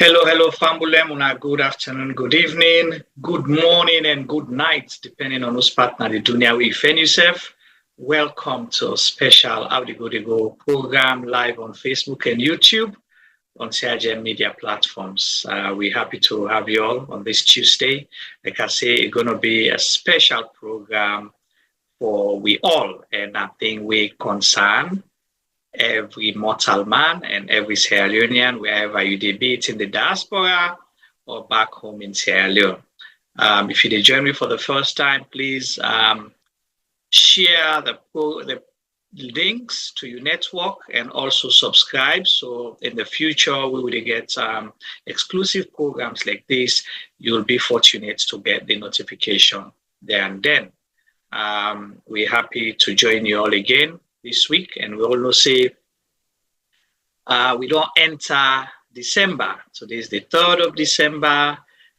Hello, hello, Fambulem. Good afternoon, good evening, good morning, and good night, depending on whose partner the dunya we find yourself. Welcome to a special How the Go program live on Facebook and YouTube on Sierra media platforms. We're happy to have you all on this Tuesday. Like I say, it's going to be a special program for we all, and I think we concern every mortal man and every Sierra Leonean, wherever you debate in the diaspora or back home in Sierra Leone. If you join me for the first time, please share the links to your network and also subscribe. So in the future, we will get exclusive programs like this. You'll be fortunate to get the notification there and then. We're happy to join you all again this week, and we all say we don't enter December. So this is the 3rd of December,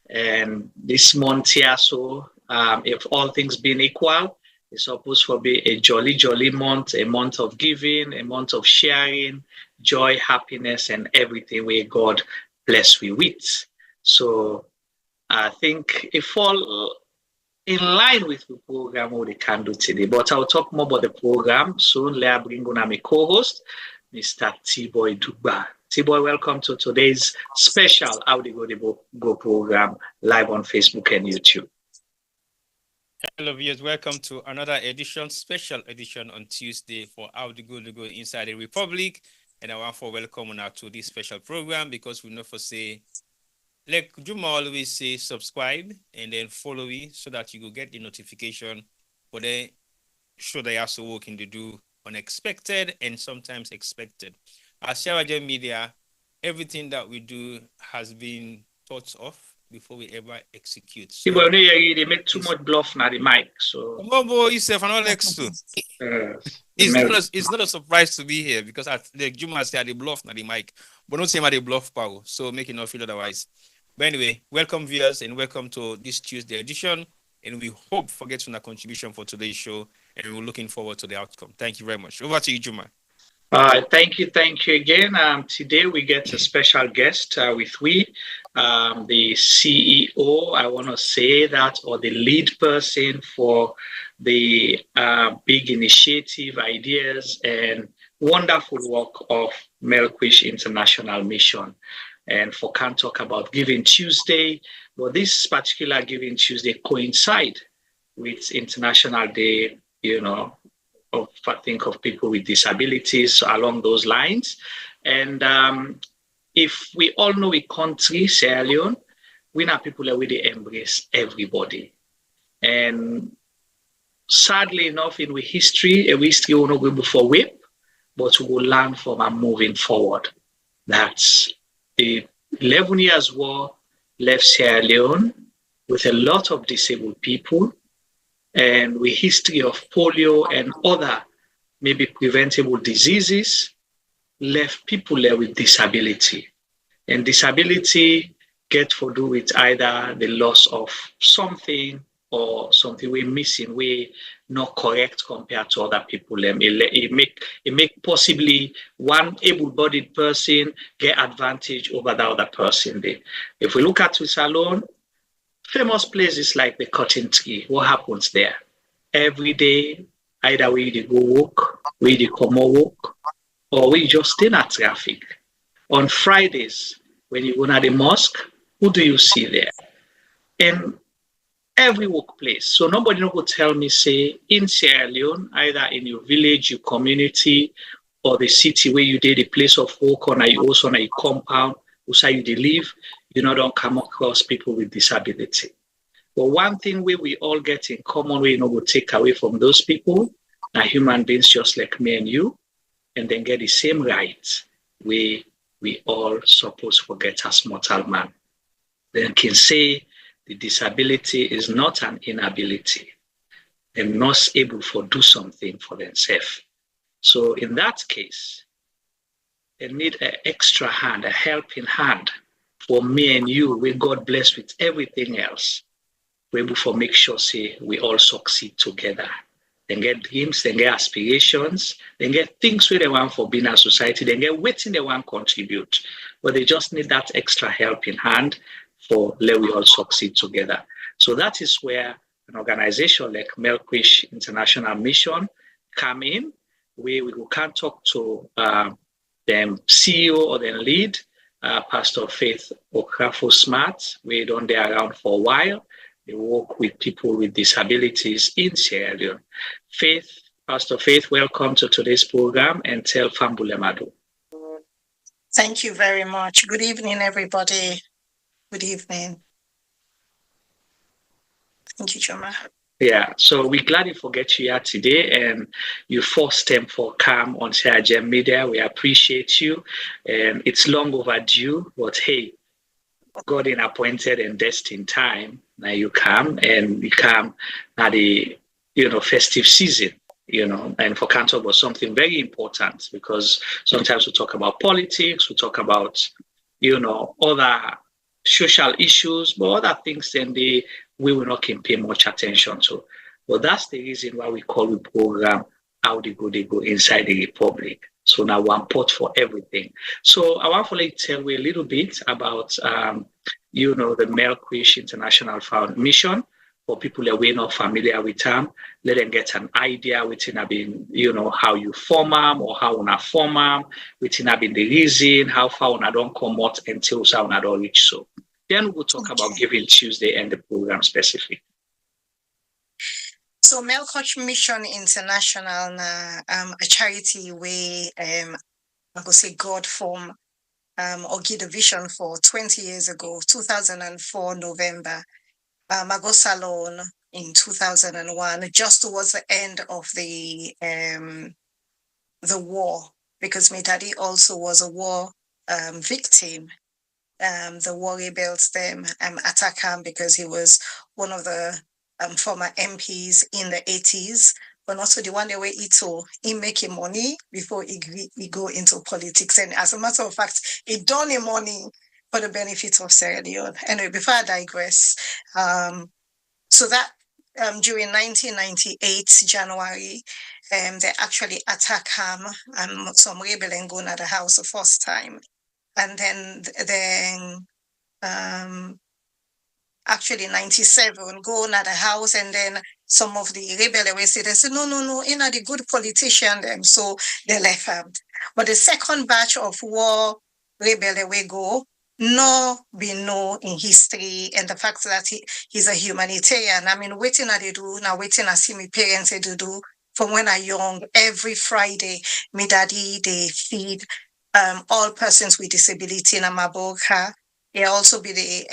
and this month here, so if all things being equal, it's supposed to be a jolly month, a month of giving, a month of sharing, joy, happiness, and everything where God bless we with. So I think it fall in line with the program what we can do today. But I'll talk more about the program soon. Let me bring on my co-host, Mr. T-Boy Dugba. T-Boy, welcome to today's special How the Go program live on Facebook and YouTube. Hello, viewers. Welcome to another edition, special edition on Tuesday for How the Go inside the Republic. And I want to welcome now to this special program because we know for say, like Juma always say, subscribe and then follow me so that you will get the notification for the show they also working to do unexpected and sometimes expected. As Sierra Leone media, everything that we do has been thought of before we ever execute. So, people they make too much bluff now the mic. So yourself and all next to. It's not a surprise to be here because like Juma said the bluff now the mic, but not saying the bluff power. So make it not feel otherwise. But anyway, welcome viewers and welcome to this Tuesday edition. And we hope for getting a contribution for today's show. And we're looking forward to the outcome. Thank you very much. Over to you, Juma. Thank you again. Today we get a special guest with the CEO, I want to say that, or the lead person for the big initiative, ideas, and wonderful work of Melqosh International Mission. And for can talk about Giving Tuesday, but this particular Giving Tuesday coincide with International Day, I think of people with disabilities along those lines. And if we all know a country, Sierra Leone, we know people that really embrace everybody. And sadly enough, in we history will not go before whip, but we will learn from and moving forward. That's the 11 years war left Sierra Leone with a lot of disabled people, and with history of polio and other maybe preventable diseases, left people there with disability. And disability get to do with either the loss of something or something we're missing, we're not correct compared to other people. It make possibly one able-bodied person get advantage over the other person. If we look at Swiss alone, famous places like the Cotton Tree, what happens there? Every day, either we go walk, we come walk, or we just stay in a traffic. On Fridays, when you go to the mosque, who do you see there? In every workplace. So nobody will tell me, say, in Sierra Leone, either in your village, your community, or the city where you did a place of work, or you also on a compound, where you live, don't come across people with disability. But one thing we all get in common, we will take away from those people, are human beings just like me and you, and then get the same rights we all supposed to get as mortal man. Then can say the disability is not an inability. They're not able to do something for themselves. So in that case, they need an extra hand, a helping hand for me and you, where God bless with everything else. We're able to make sure, say, we all succeed together. Then get dreams, then get aspirations, then get things where they want for being a society, then get waiting they want to contribute. but they just need that extra helping hand for let we all succeed together. So that is where an organization like Melqosh International Mission come in, where we can talk to the CEO or the lead, Pastor Faith Okrafo Smart. We done there around for a while. They work with people with disabilities in Sierra Leone. Pastor Faith, welcome to today's program, and tell Fambulemadu. Thank you very much. Good evening, everybody. Good evening. Thank you, Choma. Yeah, so we're glad you forget you here today, and you first time for come on Sierra Gem Media. We appreciate you, and it's long overdue, but hey, God in appointed and destined time. Now you come, and you come at the festive season. And for Cantor was something very important, because sometimes we talk about politics, we talk about, other social issues, but other things then we will not can pay much attention to. But that's the reason why we call the program How They Go Inside the Republic. So now one pot for everything. So I want to tell you a little bit about, the Melqosh International Mission. For people that we're not familiar with them, let them get an idea within how you form them or how una form them, within the reason, how far una don't come out until una don't reach. So then we'll talk about Giving Tuesday and the program specific. So Melqosh Mission International, a charity where I could say God form or give the vision for 20 years ago, 2004 November. I go salon in 2001, just towards the end of the war, because my daddy also was a war victim. The war rebels them attack him because he was one of the former MPs in the 80s, but also the one that way he making money before he go into politics. And as a matter of fact, he done the money for the benefit of Sierra Leone. Anyway, before I digress, so that during 1998 January, they actually attack him and some rebel and go to the house the first time, and then actually 97 go to the house, and then some of the rebel they said no, you know the good politician them, so they left him. But the second batch of war rebel we go. No be know in history, and the fact that he's a humanitarian. I mean, waiting at they do now, waiting I see my parents they do from when I young. Every Friday, me daddy they feed all persons with disability in Amaboka. He also be the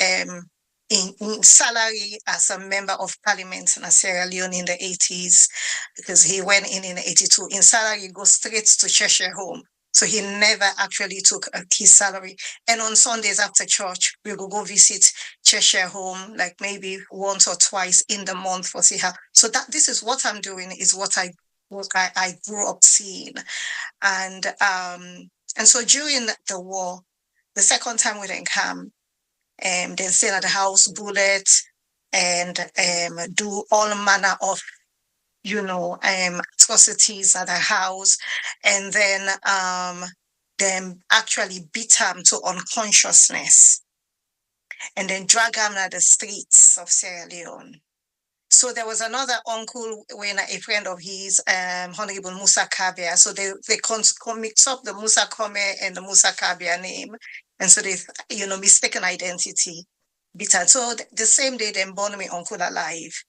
in salary as a member of parliament in Sierra Leone in the 80s, because he went in 82. In salary, he goes straight to Cheshire home. So he never actually took his salary. And on Sundays after church, we will go visit Cheshire home, like maybe once or twice in the month for see how. So this is what I'm doing, is what I grew up seeing. And so during the war, the second time we didn't come, then stay at the house, bullet, and do all manner of atrocities at the house, and then actually beat him to unconsciousness, and then drag him to the streets of Sierra Leone. So there was another uncle, when a friend of his, Honorable Musa Kabia. So they mix up the Musa Kome and the Musa Kabia name, and so they mistaken identity. Beat him. So the same day they born me uncle alive.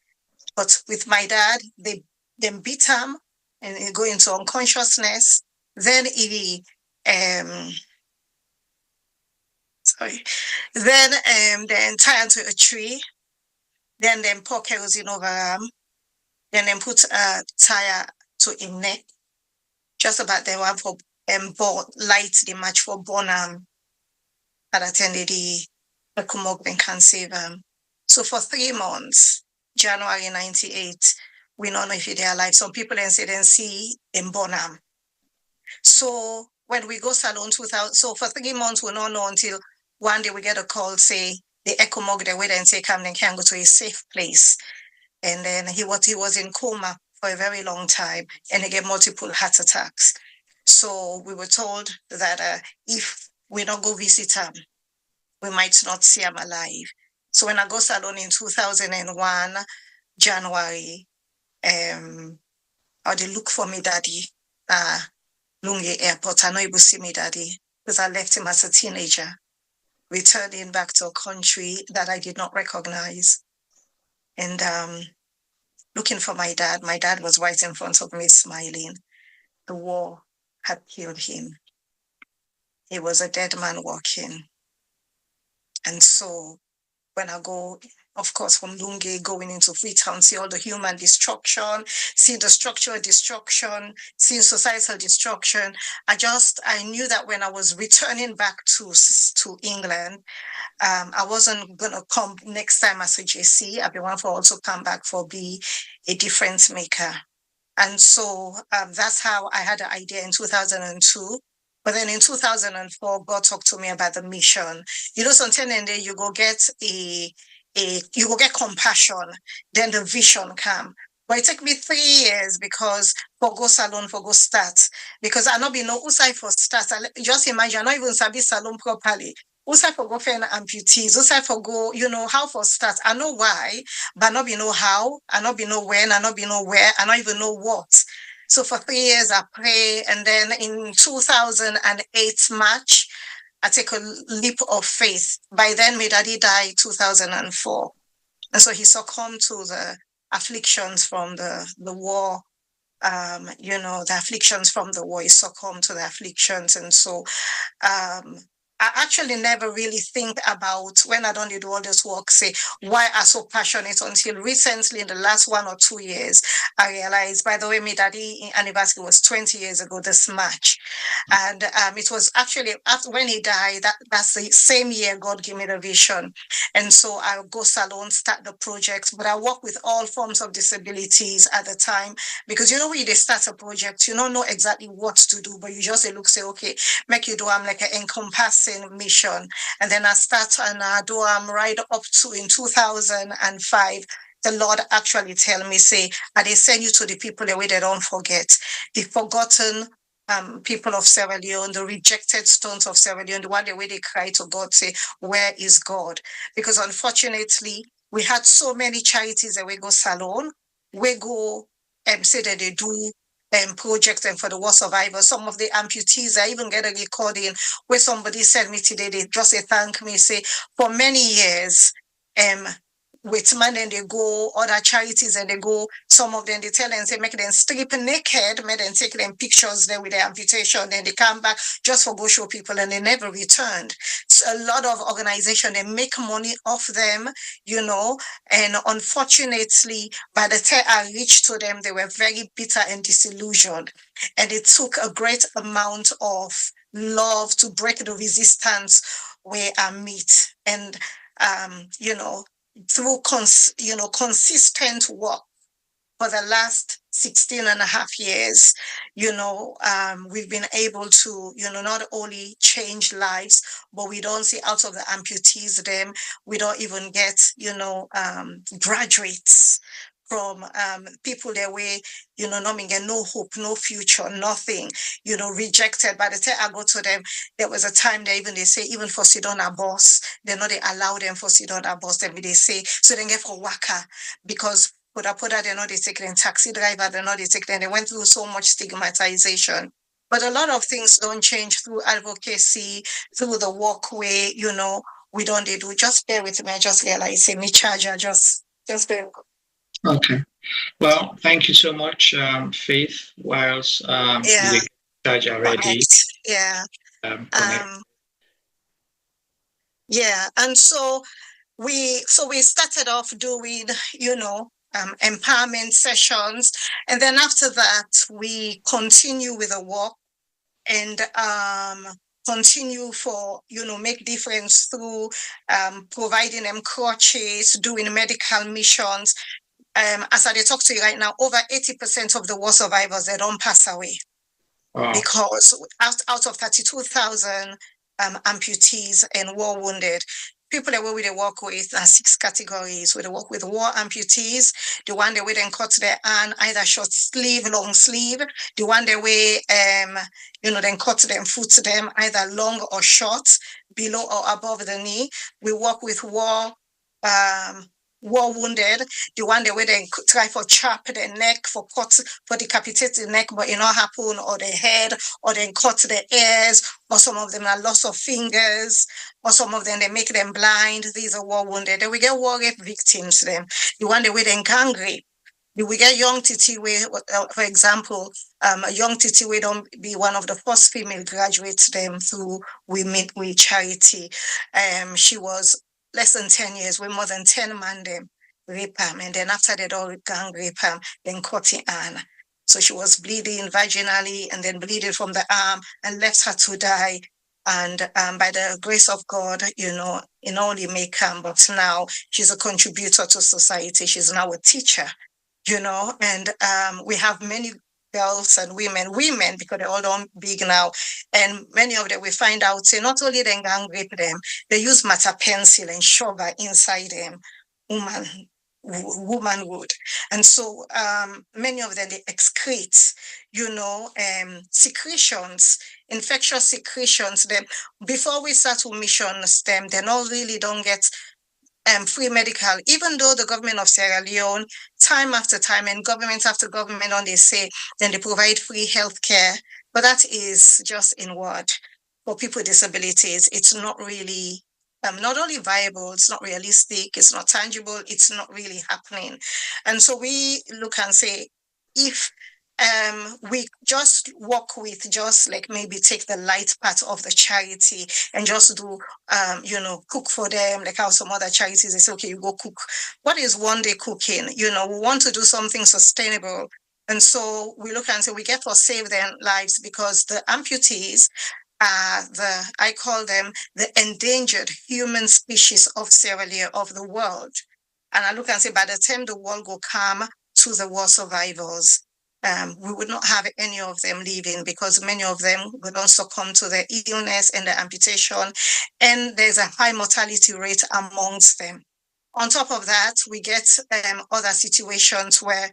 But with my dad, they then beat him and he go into unconsciousness. Then he then tie him to a tree. Then pour kerosene over him. Then put a tire to his neck. Just about the one for light the match for Bonham that attended the Kumok can save him. So for 3 months. January 98, we don't know if they're alive. Some people then say then see in Bonham. So when we go salon 2000, so for 3 months we don't know until one day we get a call say the ECMOG they wait and say come then can go to a safe place. And then he was in coma for a very long time, and he get multiple heart attacks. So we were told that if we don't go visit them. We might not see them alive. So when I go Salone in 2001, January, or they look for me daddy, Lungi Airport. I know you will see me daddy because I left him as a teenager, returning back to a country that I did not recognize. And looking for my dad. My dad was right in front of me smiling. The war had killed him. He was a dead man walking. And so when I go, of course, from Lungi going into Freetown, see all the human destruction, see the structural destruction, see societal destruction. I knew that when I was returning back to England, I wasn't going to come next time as a JC. I'd be one for also come back for be a difference maker. And so that's how I had the idea in 2002. But then in 2004, God talked to me about the mission. You know, sometimes and then you go get you go get compassion, then the vision come. But it took me 3 years because for go salon, for go start. Because I not be no usai for start. Just imagine, I not even sabi salon properly. Usai for go for amputees, usai for go, you know, how for start. I know why, but I not be know how, I not be know when, I not be know where, I not even know what. So for 3 years, I pray. And then in 2008 March, I take a leap of faith. By then, my daddy died 2004. And so he succumbed to the afflictions from the war. You know, the afflictions from the war, he succumbed to the afflictions. And so I actually never really think about when I don't do all this work, say why I'm so passionate until recently in the last 1 or 2 years, I realized, by the way, my daddy anniversary was 20 years ago this March. And it was actually after when he died, that's the same year God gave me the vision. And so I go salon, start the project, but I work with all forms of disabilities at the time, because you know when they start a project, you don't know exactly what to do, but you just say, okay, make you do like an encompassing mission. And then I start and I do right up to in 2005. The Lord actually tell me, say, I they send you to the people the way they don't forget, the forgotten people of Sierra Leone, the rejected stones of Sierra Leone, the one the way they cry to God, say, where is God? Because unfortunately, we had so many charities that we go salon, we go say that they do projects and for the war survivors. Some of the amputees, I even get a recording where somebody said me today, they just say thank me, say for many years, with man and they go, other charities and they go, some of them they tell them, say make them strip naked, make them take them pictures there with their amputation, then they come back just for go show people and they never returned. So a lot of organizations, they make money off them, you know, and unfortunately, by the time I reached to them, they were very bitter and disillusioned. And it took a great amount of love to break the resistance where I meet. And, you know, through consistent work for the last 16 and a half years, you know, we've been able to, you know, not only change lives, but we don't see out of the amputees them, we don't even get, you know, graduates from people that way, you know, not get no hope, no future, nothing, you know, rejected. By the time I go to them, there was a time they say, even for sit on a bus, they know they allow them for sit on a bus, then they say, so they get for waka, because Put they know they take them, taxi driver, they know they take them, they went through so much stigmatization. But a lot of things don't change through advocacy, through the walkway, you know, we don't do. Just bear with me, I just realized, say, me charger, just bear with me. Okay. Well, thank you so much, Faith. Whilst the charger ready. Yeah. Yeah. And so we started off doing, you know, empowerment sessions. And then after that, we continue with the work and continue for, you know, make difference through providing them crutches, doing medical missions. As I talk to you right now, over 80% of the war survivors, they don't pass away. Wow. Because out of 32,000 amputees and war wounded, people that we work with are 6 categories. We work with war amputees, the one that we then cut their hand, either short sleeve, long sleeve, the one that we then cut them, foot them, either long or short, below or above the knee. We work with war wounded, the one that we then try for chop the neck, for cut, for decapitate the neck, but it not happen, or the head, or then cut the ears, or some of them are loss of fingers, or some of them they make them blind. These are war wounded. Then we get war rape victims, then the one that we then gang rape. We get young Titi, for example, a young Titi, we don't be one of the first female graduates them through We Meet We Charity. She was less than 10 years, with more than 10 man them rape her, and then after they all gang rape her, then cut her arm. So she was bleeding vaginally and then bleeding from the arm and left her to die. And by the grace of God, in only make her, but now she's a contributor to society. She's now a teacher, and we have many girls and women because they're all done big now, and many of them we find out say not only they gang rape them, they use matter pencil and shove her inside them, womanhood. And so many of them they excrete, secretions, infectious secretions. Them before we start to mission them, they not really don't get free medical, even though the government of Sierra Leone, time after time, and government after government, on they say, then they provide free healthcare, but that is just in word. For people with disabilities, it's not really, not only viable, it's not realistic, it's not tangible, it's not really happening. And so we look and say, if we just work with, just like maybe take the light part of the charity and just do, cook for them, like how some other charities, they say, okay, you go cook. What is one day cooking? We want to do something sustainable. And so we look and say, we get to save their lives, because the amputees are I call them the endangered human species of Sierra Leone, of the world. And I look and say, by the time the world will come to the war survivors, we would not have any of them leaving, because many of them would also succumb to the illness and the amputation, and there's a high mortality rate amongst them. On top of that, we get other situations where,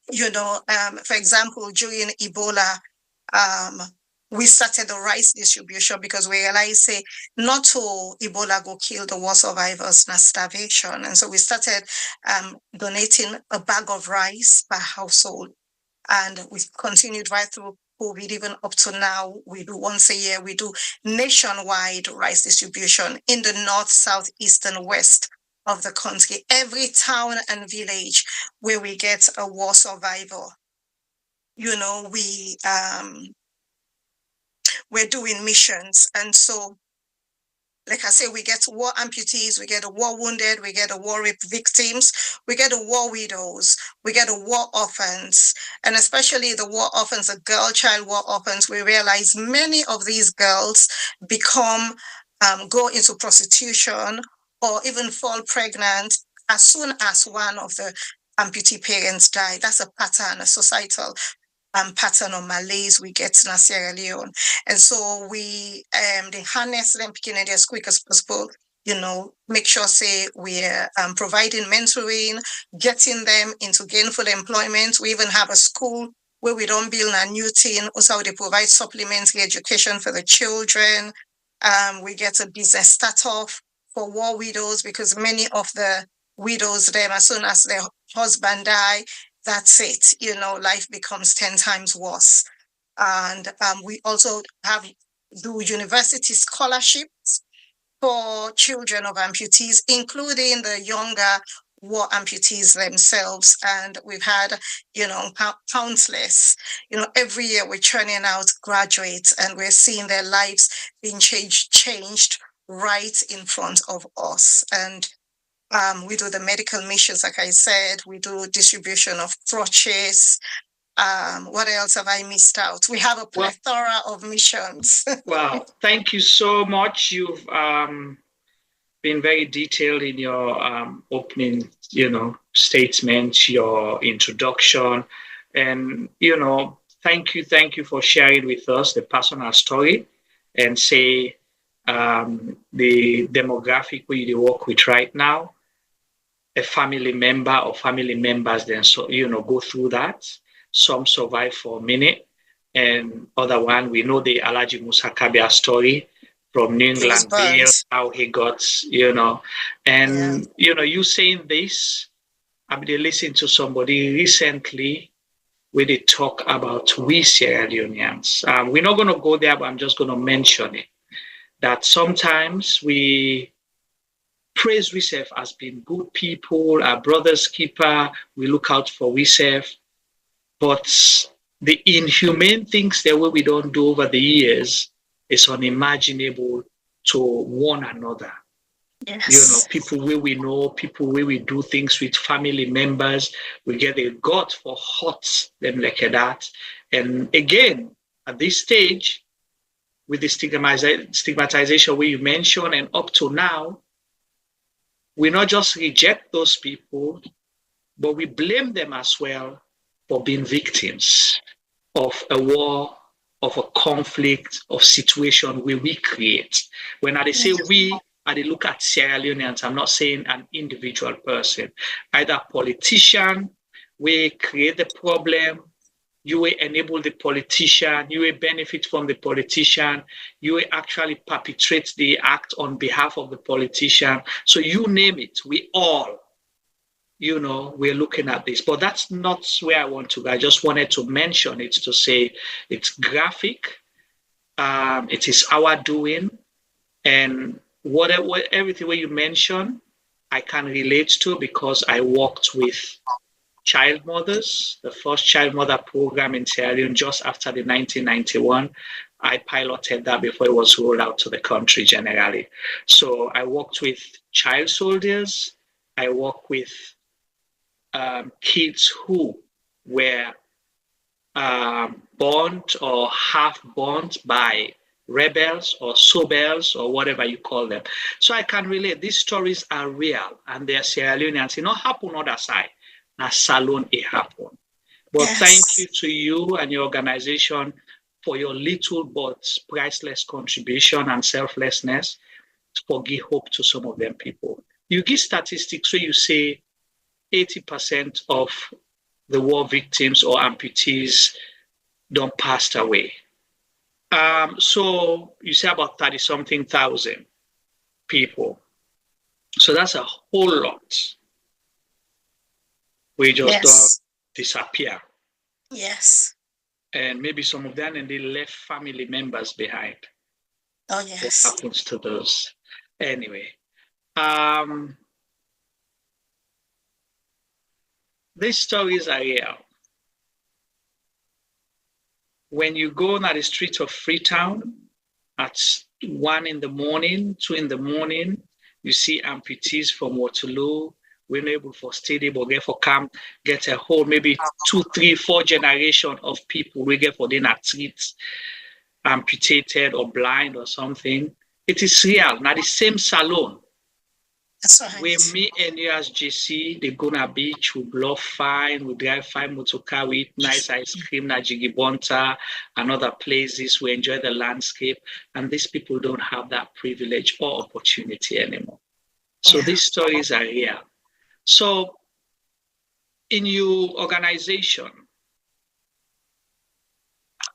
for example, during Ebola, we started the rice distribution because we realized, say, not to Ebola go kill the war survivors, not starvation. And so we started donating a bag of rice per household. And we continued right through COVID, even up to now. We do once a year, we do nationwide rice distribution in the north, south, east, and west of the country. Every town and village where we get a war survivor, we're doing missions. And so, like I say, we get war amputees, we get the war wounded, we get the war rape victims, we get the war widows, we get the war orphans, and especially the war orphans, the girl child war orphans. We realize many of these girls go into prostitution or even fall pregnant as soon as one of the amputee parents die. That's a pattern, a societal pattern of malaise we get in Sierra Leone. And so we they harness them, picking it as quick as possible, make sure, say, we're providing mentoring, getting them into gainful employment. We even have a school where we don't build a new thing. Also, they provide supplementary education for the children. We get a business start-off for war widows, because many of the widows, them, as soon as their husband die, that's it. Life becomes 10 times worse. And we also do university scholarships for children of amputees, including the younger war amputees themselves. And we've had, countless, every year we're churning out graduates, and we're seeing their lives being changed right in front of us. And we do the medical missions, like I said. We do distribution of crutches. What else have I missed out? We have a plethora of missions. Wow, thank you so much. You've been very detailed in your opening, statement, your introduction, and thank you for sharing with us the personal story, and say the demographic we work with right now, a family member or family members then go through that. Some survive for a minute, and other one we know the Alhaji Musa Kabia story from New England Bill, how he got, and you saying this, I mean, they listened to somebody recently where they talk about we Sierra Leoneans. We're not going to go there, but I'm just going to mention it, that sometimes we praise ourselves as being good people, our brother's keeper, we look out for ourselves, but the inhumane things that we don't do over the years is unimaginable to one another. Yes. People where we know, people where we do things with family members, we get a gut for hurt them like that. And again, at this stage, with the stigmatization where you mentioned, and up to now, we not just reject those people, but we blame them as well for being victims of a war, of a conflict, of situation where we create. When I say we, I look at Sierra Leoneans, I'm not saying an individual person, either a politician, we create the problem, you will enable the politician, you will benefit from the politician, you will actually perpetrate the act on behalf of the politician. So you name it, we all, we're looking at this. But that's not where I want to go. I just wanted to mention it to say it's graphic, it is our doing, and everything you mentioned, I can relate to because I worked with child mothers, the first child mother program in Sierra Leone just after the 1991. I piloted that before it was rolled out to the country generally. So I worked with child soldiers. I worked with kids who were burnt or half burnt by rebels or sobels or whatever you call them. So I can relate. These stories are real and they're Sierra Leoneans. It not happen other side. Now salon it happen. But thank you to you and your organization for your little but priceless contribution and selflessness for give hope to some of them people. You give statistics where you say 80% of the war victims or amputees don't pass away. So you say about 30-something thousand people. So that's a whole lot. We just don't disappear. Yes. And maybe some of them, and they left family members behind. Oh, yes. What happens to those? Anyway. These stories are real. When you go on the street of Freetown at 1 in the morning, 2 in the morning, you see amputees from Waterloo. We're not able for steady, but get for camp, get a whole maybe 2, 3, 4 generation of people we get for them at streets, amputated or blind or something. It is real. Now the same salon. That's right. When me and you as JC, they go to beach, we bluff fine, we drive fine motorcar, we eat nice ice cream, na Jigibonta, and other places, we enjoy the landscape, and these people don't have that privilege or opportunity anymore. So these stories are real. So in your organization,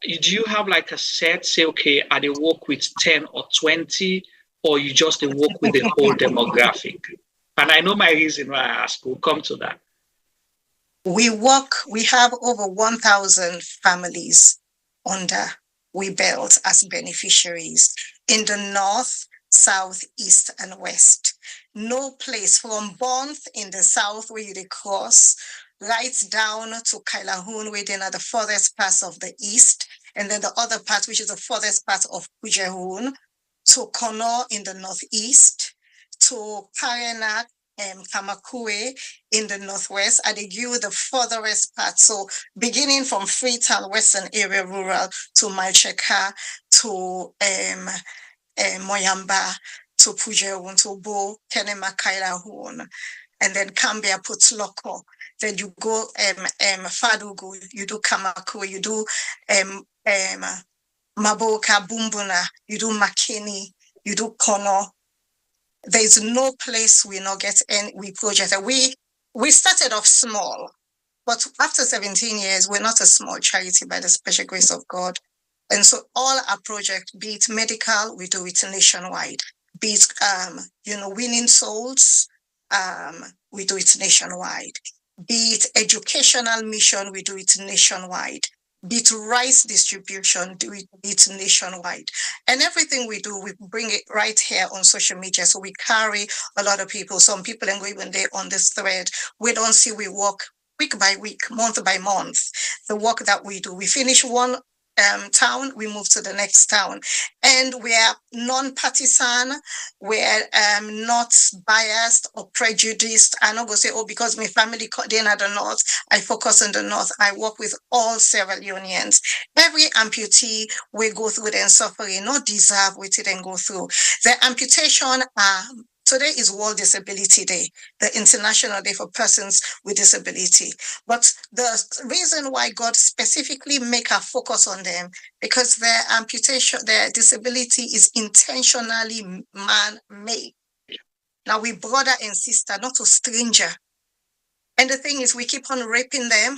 do you have like a set, say, okay, I they work with 10 or 20, or you just work with the whole demographic? And I know my reason why I ask. We'll come to that. We have over 1,000 families under we built as beneficiaries in the north, south, east, and west. No place from Bonth in the south where you cross, right down to Kailahun within the furthest parts of the east, and then the other part, which is the furthest part of Pujehun, to Kono in the northeast, to Karenak and Kamakue in the northwest, and they give the furthest part. So beginning from Freetown, Western Area Rural, to Malcheka, to Moyamba, to Pujehun, to Bo, Kenema, Kailahun, and then Cambia Putloko. Then you go Fadugu, you do Kamakue, you do Maboka Bumbuna, you do Makeni, you do corner. There's no place we not get any we project. We started off small, but after 17 years, we're not a small charity by the special grace of God. And so all our projects, be it medical, we do it nationwide. Be it winning souls, we do it nationwide. Be it educational mission, we do it nationwide. Be it rice distribution, do it nationwide. And everything we do, we bring it right here on social media. So we carry a lot of people. Some people ain't even there on this thread. We don't see, we walk week by week, month by month, the work that we do. We finish one town, we move to the next town. And we are non-partisan, we're not biased or prejudiced. I'm not going to say, oh, because my family they're at the north, I focus on the north. I work with all Sierra Leoneans. Every amputee we go through the suffering, not deserve what it and go through. The amputation today is World Disability Day, the International Day for Persons with Disability. But the reason why God specifically make a focus on them, because their amputation, their disability is intentionally man-made. Now we brother and sister, not a stranger. And the thing is, we keep on raping them,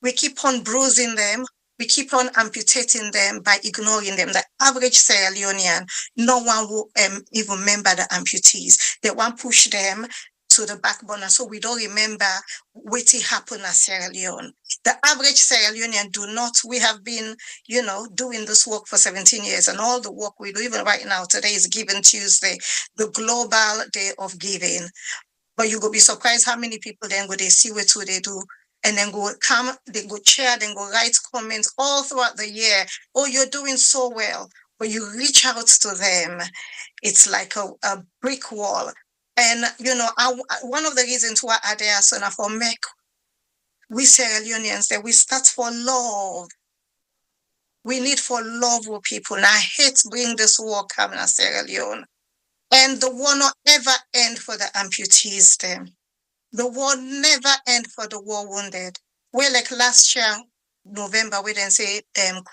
we keep on bruising them, we keep on amputating them by ignoring them. The average Sierra Leonean, no one will even remember the amputees. They want to push them to the back burner, so we don't remember what happened at Sierra Leone. The average Sierra Leonean do not. We have been, doing this work for 17 years, and all the work we do, even right now, today is Giving Tuesday, the global day of giving. But you go be surprised how many people then go, they see what they do. And then they go share, then go write comments all throughout the year. Oh, you're doing so well. But you reach out to them, it's like a brick wall. And, one of the reasons why I there, so now for MEC, we Sierra Leoneans, that we start for love. We need for love with people. And I hate bringing this war coming at Sierra Leone. And the war not ever end for the amputees then. The war never end for the war wounded. Where like last year, November, we didn't say,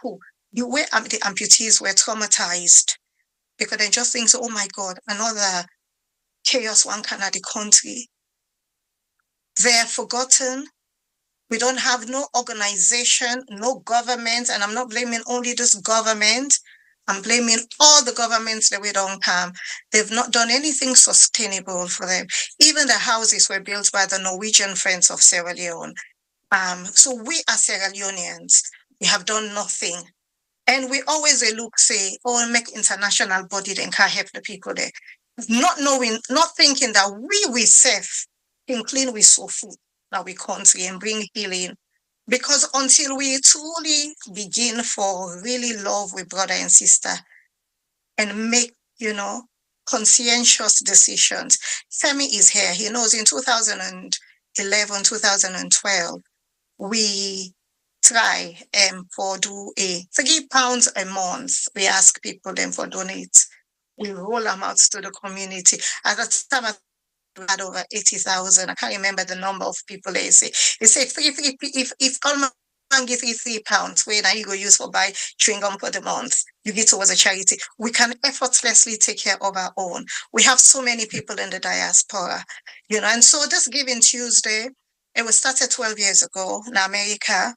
cool. The way the amputees were traumatized because they just think, oh my God, another chaos one can at the country. They're forgotten. We don't have no organization, no government, and I'm not blaming only this government. I'm blaming all the governments that we don't have. They've not done anything sustainable for them. Even the houses were built by the Norwegian Friends of Sierra Leone. So we as Sierra Leoneans, we have done nothing. And we always look, say, oh, make international body then can help the people there. Not knowing, not thinking that we safe can clean with so food that we country and bring healing. Because until we truly begin for really love with brother and sister and make, conscientious decisions. Femi is here. He knows in 2011, 2012, we try for do a £3 a month. We ask people then for donate. We roll them out to the community. At the time, I had over 80,000. I can't remember the number of people they say. They say if all man give you £3, where now you go use for buy chewing gum for the month, you give towards a charity. We can effortlessly take care of our own. We have so many people in the diaspora, and so this Giving Tuesday, it was started 12 years ago in America,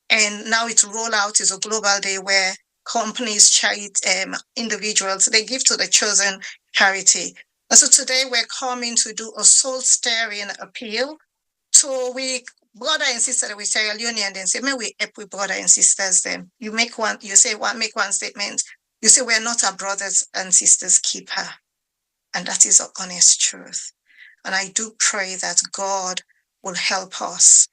and now it's roll out is a global day where companies, charity, individuals, they give to the chosen charity. And so today we're coming to do a soul-stirring appeal. So we, brother and sister, we Sierra Leone, and then say, may we help with brother and sisters then. You make one statement. You say, we're not our brothers and sisters' keeper. And that is the honest truth. And I do pray that God will help us,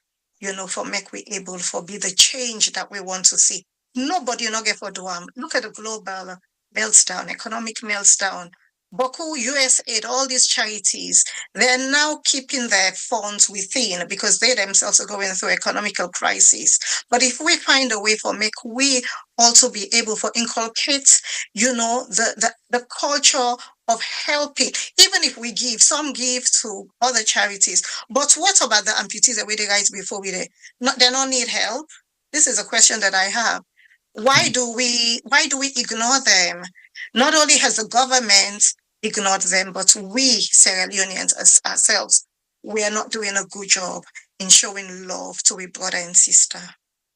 for make we able for be the change that we want to see. Nobody not get for do. Look at the global meltdown, economic meltdown. Boku, USAID, all these charities, they're now keeping their funds within because they themselves are going through economical crisis. But if we find a way for make we also be able to inculcate, the culture of helping, even if we give, some give to other charities. But what about the amputees that we did right before we did? They don't need help. This is a question that I have. Why do we ignore them? Not only has the government ignored them, but we Sierra Leoneans ourselves, we are not doing a good job in showing love to a brother and sister.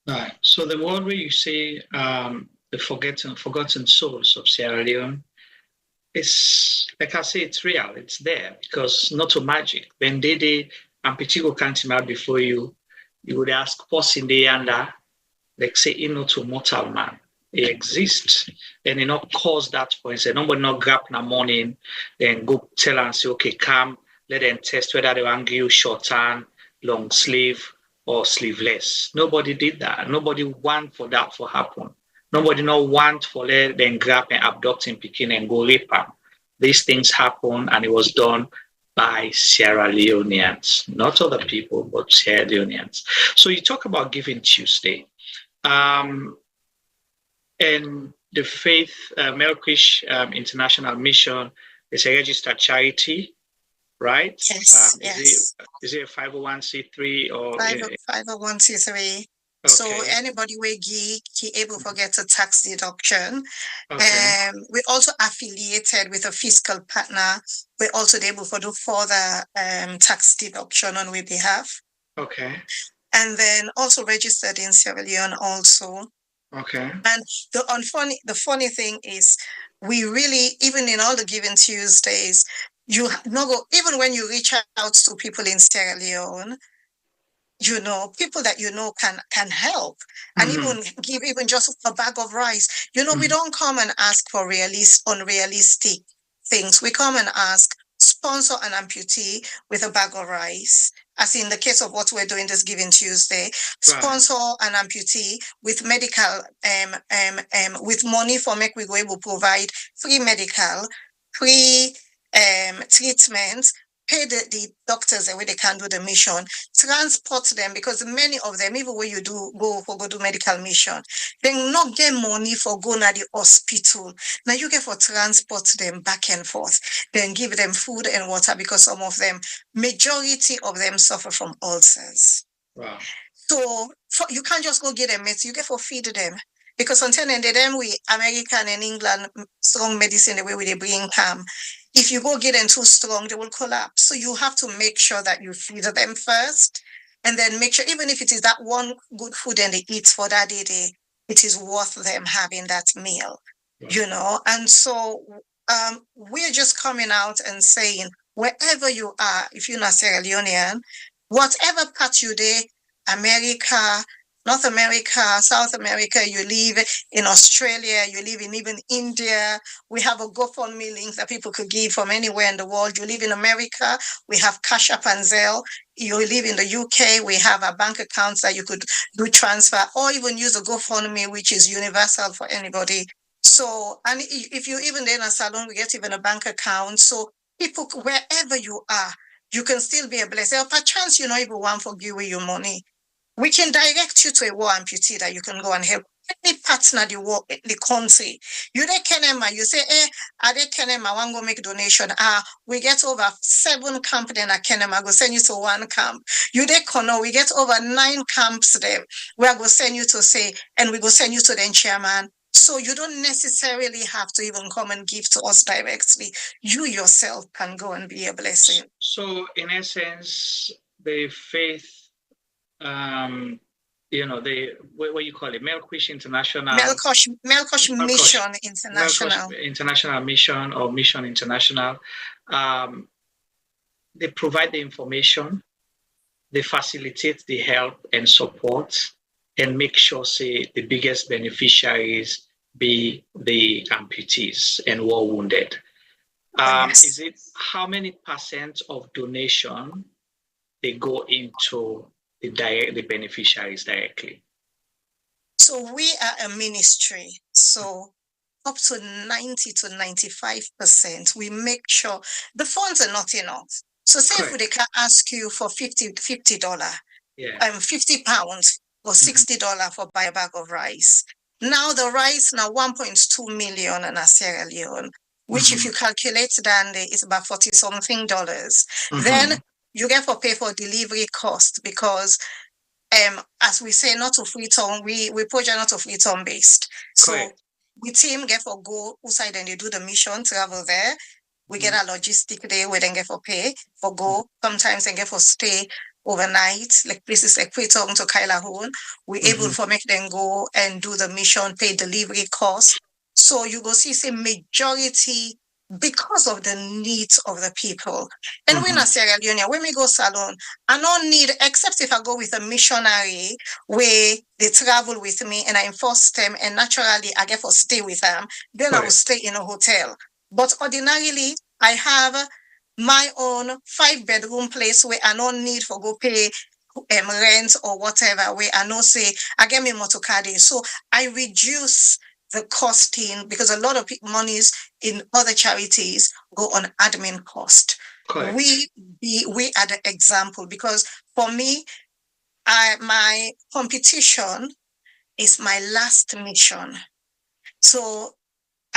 Right. So the word where you say the forgotten souls of Sierra Leone, it's like I say, it's real. It's there because not to magic. When they amputigo can't out before you would ask what's in the under, like say, to mortal man. It exists, and not cause that point. Say nobody not grab in the morning, then go tell and say, okay, come, let them test whether they want you short hand, long sleeve, or sleeveless. Nobody did that. Nobody want for that to happen. Nobody not want for let them grab and abduct him, picking and go rape him. These things happen, and it was done by Sierra Leoneans, not other people, but Sierra Leoneans. So you talk about Giving Tuesday. And the Faith Melqosh International Mission is a registered charity, right? Yes, yes. Is it a 501c3 or 501c3? Okay. So anybody will be able to get a tax deduction. Okay. We're also affiliated with a fiscal partner. We're also able to do further tax deduction on our behalf. Okay. And then also registered in Sierra Leone also. Okay. And the funny thing is, we really, even in all the Giving Tuesdays, even when you reach out to people in Sierra Leone, people that can help, and even give even just a bag of rice. We don't come and ask for unrealistic things. We come and ask, sponsor an amputee with a bag of rice, as in the case of what we're doing this Giving Tuesday. Sponsor an amputee with medical, with money for make we go able to provide free medical, free treatments, pay the doctors the way they can do the mission, transport them, because many of them, even when you go do medical mission, they not get money for going to the hospital. Now you get for transport them back and forth, then give them food and water, because some of them, majority of them suffer from ulcers. Wow. So you can't just go get them meds, you get for feed them. Because until then, we American and England strong medicine the way they bring come. If you go get them too strong, they will collapse. So you have to make sure that you feed them first, and then make sure, even if it is that one good food and they eat for that day, it is worth them having that meal, And so we're just coming out and saying, wherever you are, if you're not Sierra Leonean, whatever part you there, America, North America, South America, you live in Australia, you live in even India. We have a GoFundMe link that people could give from anywhere in the world. You live in America, we have Cash App and Zelle. You live in the UK, we have a bank accounts that you could do transfer, or even use a GoFundMe, which is universal for anybody. So, and if you even in a salon, we get even a bank account. So people, wherever you are, you can still be a blessing. Or perchance you not even want to give away your money. We can direct you to a war amputee that you can go and help any partner the country. You dey Kenema, you say, I dey Kenema, I want to go make donation. We get over 7 camps then at Kenema, go send you to 1 camp. You dey Kono, we get over 9 camps there. We are going to send you to say, and we go send you to the chairman. So you don't necessarily have to even come and give to us directly. You yourself can go and be a blessing. So in essence, the faith, what you call it, Melqosh International. Melqosh Mission International. Melqosh International Mission or Mission International. They provide the information, they facilitate the help and support, and make sure, say, the biggest beneficiaries be the amputees and war wounded. Yes. Is it how many percent of donation they go into the beneficiaries directly? So we are a ministry. So up to 90 to 95%, we make sure the funds are not enough. So say if they can ask you for $50, 50 pounds or $60 for buy a bag of rice. Now the rice now 1.2 million in Sierra Leone, which if you calculate that, it's about $40-something. Then you get for pay for delivery cost, because as we say, not of return, we project not of return based. So Correct. we team get for go outside and they do the mission, travel there. We get a logistic day where they get for pay for go. Sometimes they get for stay overnight, like places like Freetown to Kailahun. We're able to make them go and do the mission, pay delivery costs. So you go see majority because of the needs of the people. And when I Sierra Leone, when we go salon, I don't need, except if I go with a missionary where they travel with me and I enforce them and naturally I get for stay with them, then I will stay in a hotel. But ordinarily, I have my own 5-bedroom place where I don't need for go pay rent or whatever, where I know say, I get me motokade. So I reduce the costing because a lot of monies in other charities go on admin cost. Correct. We are the example because for me, my competition is my last mission. So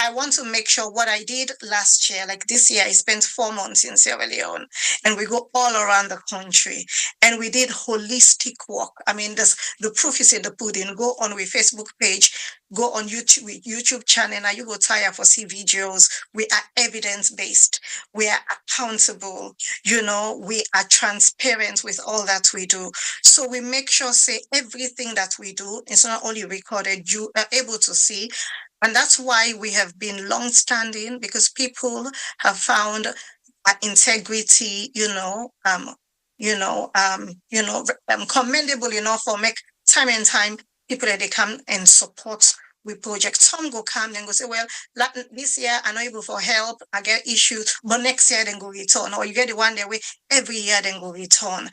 I want to make sure what I did last year, like this year, I spent 4 months in Sierra Leone and we go all around the country and we did holistic work. I mean, the proof is in the pudding. Go on with Facebook page, go on YouTube channel. Now you go tire for see videos. We are evidence-based. We are accountable. You know, we are transparent with all that we do. So we make sure, say, everything that we do is not only recorded, you are able to see. And that's why we have been long-standing because people have found integrity, commendable, for make time and time people that they come and support with projects. Some go come and go say, well, this year I'm not able for help, I get issues, but next year then go return. Or you get the one that way every year then go return,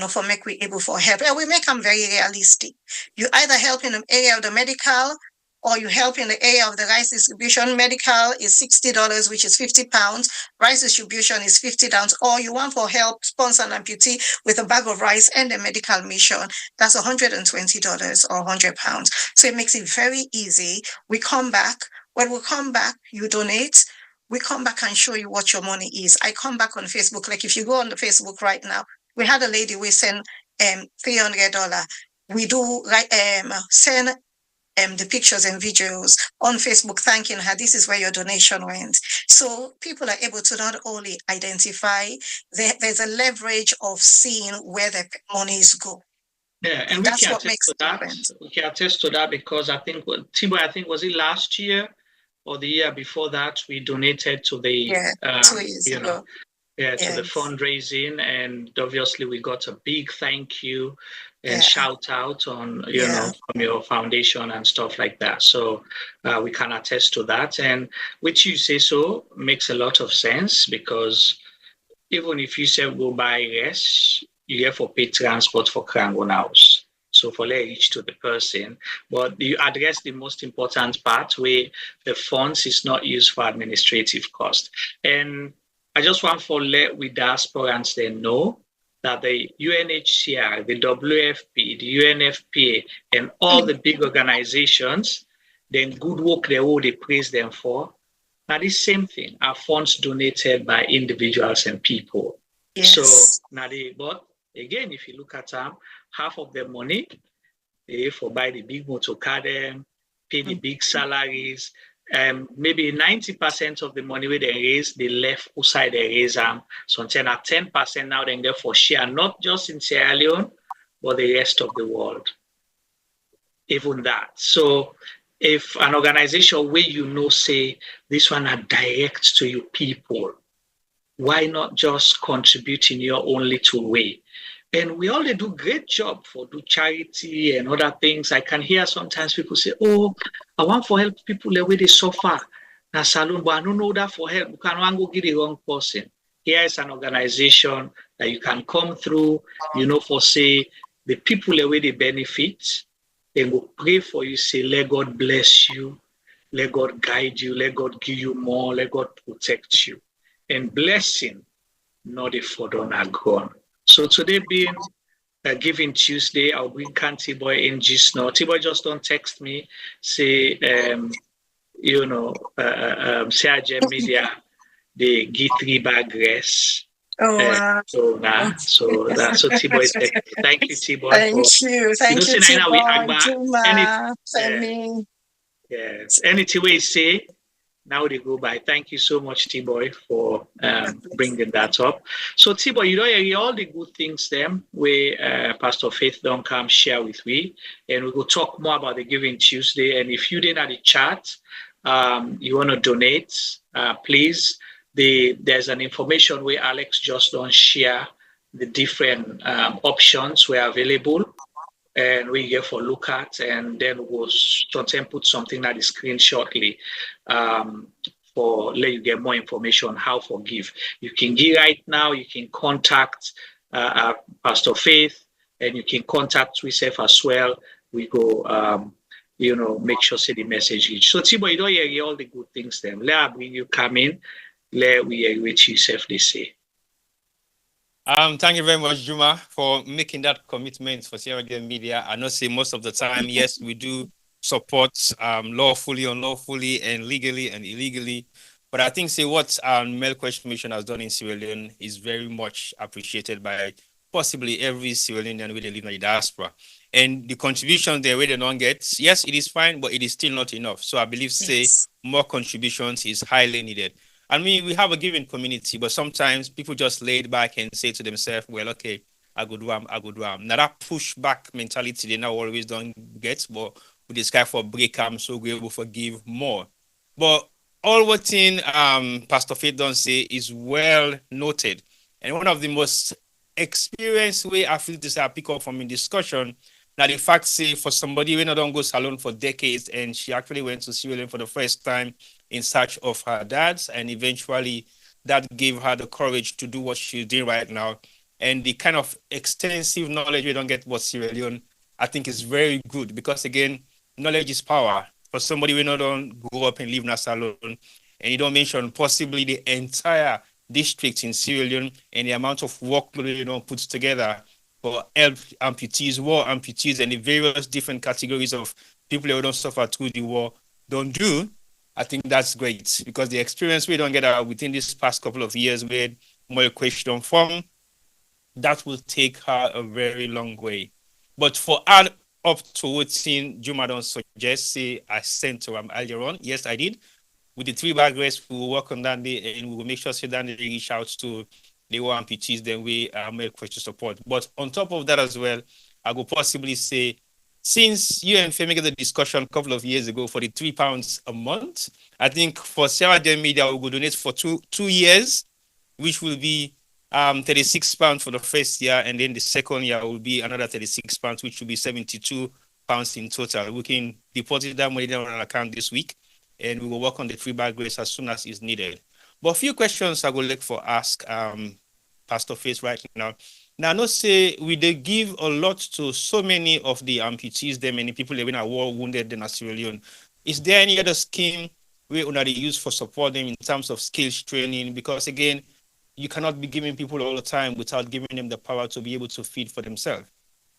for make we able for help. And we make them very realistic. You either help in the area of the medical or you help in the area of the rice distribution. Medical is $60, which is £50. Rice distribution is $50. Or you want for help, sponsor an amputee with a bag of rice and a medical mission, that's $120 or £100. So it makes it very easy. We come back. When we come back, you donate. We come back and show you what your money is. I come back on Facebook. Like if you go on the Facebook right now, we had a lady, we send $300. We do send the pictures and videos on Facebook thanking her, this is where your donation went. So people are able to not only identify, there's a leverage of seeing where the monies go. Yeah, and that's what makes the difference. We can attest to that because I think, Tibo, was it last year or the year before that, we donated to the, 2 years ago. To the fundraising, and obviously we got a big thank you and shout out on, from your foundation and stuff like that. So we can attest to that. And which you say so makes a lot of sense because even if you say go buy rest, you have to pay transport for Krangon House. So for let reach to the person, but you address the most important part where the funds is not used for administrative cost. And I just want to let with diasporans they know that the UNHCR, the WFP, the UNFPA, and all the big organizations, then good work they praise them for. Now the same thing, are funds donated by individuals and people. Yes. So now but again, if you look at them, half of the money they for buy the big motorcar, pay the big salaries. Maybe 90% of the money where they raise, they left outside they raise so at 10% now they get for share, not just in Sierra Leone, but the rest of the world. Even that. So if an organization where say this one are direct to you people, why not just contribute in your own little way? And we all do great job for do charity and other things. I can hear sometimes people say, oh, I want for help people the way they suffer. Now, salon, but I don't know that for help. You can't go get the wrong person. Here is an organization that you can come through, for say the people the way they benefit. They go pray for you, say, let God bless you, let God guide you, let God give you more, let God protect you. And blessing, not if for don't are gone. So today being Giving Tuesday, I'll bring T-Boy in just now. T-Boy just don't text me, say, Sargent Media, they give 3 bag rest. Oh, wow. So T-Boy, thank you, T-Boy, Thank for you. Thank you, saying we T-Boy, agba any Juma, Femi. anything we say. Now they go by. Thank you so much, T-Boy, for bringing that up. So, T-Boy, you know, hear all the good things them where Pastor Faith don't come share with me, and we will talk more about the Giving Tuesday. And if you didn't have the chat, you want to donate, please. There's an information where Alex just don't share the different options were available and we get for look at, and then we'll sometimes put something at the screen shortly for let you get more information on how to give. You can give right now. You can contact Pastor Faith, and you can contact yourself as well. We go. Make sure say the message reach. So Tibo, you don't hear all the good things then. Let when you come in, let we hear what yourself they say. Thank you very much, Juma, for making that commitment for Sierra Leone Media. I know say most of the time, yes, we do support lawfully, unlawfully, and legally and illegally. But I think say what Melqosh Mission has done in Sierra Leone is very much appreciated by possibly every Sierra Leonean where they live in the diaspora. And the contribution there where they don't get, yes, it is fine, but it is still not enough. So I believe say more contributions is highly needed. I mean, we have a giving community, but sometimes people just laid back and say to themselves, well, okay, I go do I go do Now that pushback mentality they now always don't get, but with this guy for break so we're able to forgive more. But all what in Pastor Faith don't say is well noted. And one of the most experienced way I feel this I pick up from in discussion. Now the fact say for somebody when I don't go salon for decades and she actually went to Sierra Leone for the first time in search of her dad's, and eventually that gave her the courage to do what she's doing right now. And the kind of extensive knowledge we don't get about Sierra Leone, I think is very good because again, knowledge is power. For somebody we don't grow up and live in a salon, and you don't mention possibly the entire district in Sierra Leone and the amount of work you don't put together for help amputees, war amputees, and the various different categories of people who don't suffer through the war don't do. I think that's great because the experience we don't get out within this past couple of years with more question form, that will take her a very long way. But for add up to what Juma don't suggest, say I sent to him earlier on. Yes, I did. With the 3 bag race, we will work on that day and we will make sure that they reach out to the war amputees, then we make question support. But on top of that as well, I will possibly say since you and Femi get the discussion a couple of years ago for the £3 a month, I think for Sierra Leone Media, we will donate for two years, which will be £36 for the first year, and then the second year will be another £36, which will be £72 in total. We can deposit that money down on our account this week, and we will work on the 3 bag grace as soon as is needed. But a few questions I would like for ask Pastor Faith right now. Now, I know say we they give a lot to so many of the amputees, there many people living at war wounded in Sierra Leone. Is there any other scheme we they use for support them in terms of skills training? Because again, you cannot be giving people all the time without giving them the power to be able to feed for themselves.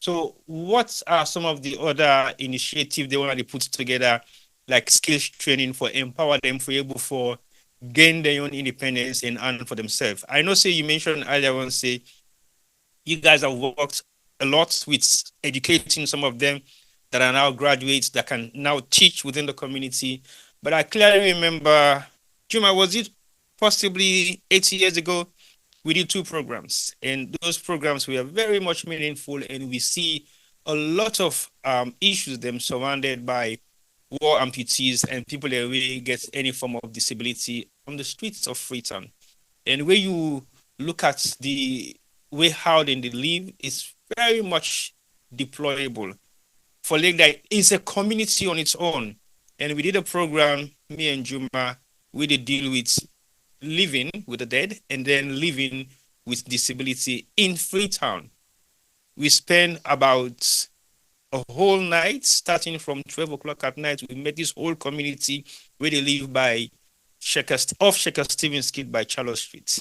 So what are some of the other initiatives they want to put together, like skills training for empower them for able for gain their own independence and earn for themselves? I know say you mentioned earlier on, say you guys have worked a lot with educating some of them that are now graduates that can now teach within the community. But I clearly remember, Juma, was it possibly 8 years ago? We did 2 programs, and those programs were very much meaningful, and we see a lot of issues them surrounded by war amputees and people that really get any form of disability on the streets of Freetown. And where you look at the way how they live is very much deployable. For like that, it's a community on its own. And we did a program, me and Juma, we did deal with living with the dead and then living with disability in Freetown. We spent about a whole night, starting from 12 o'clock at night. We met this whole community where they live by off Shepherd Stevens Street by Charlotte Street.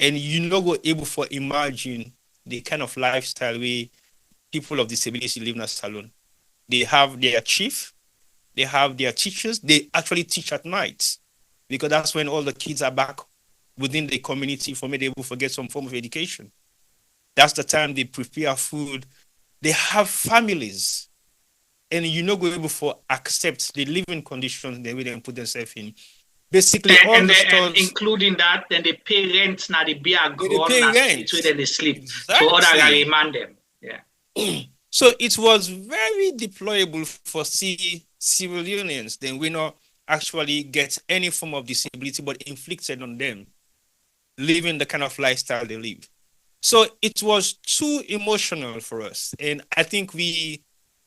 And you not go able to imagine the kind of lifestyle where people of disability live in a salon. They have their chief, they have their teachers, they actually teach at night because that's when all the kids are back within the community for me to be able to get some form of education. That's the time they prepare food. They have families. And you're not going to accept the living conditions they will put themselves in. Basically, and including that, then they pay rent now, they be a grown then they sleep. Exactly. So other guy demand them. Yeah. So it was very deployable for Sierra Leoneans. Then we not actually get any form of disability, but inflicted on them, living the kind of lifestyle they live. So it was too emotional for us. And I think we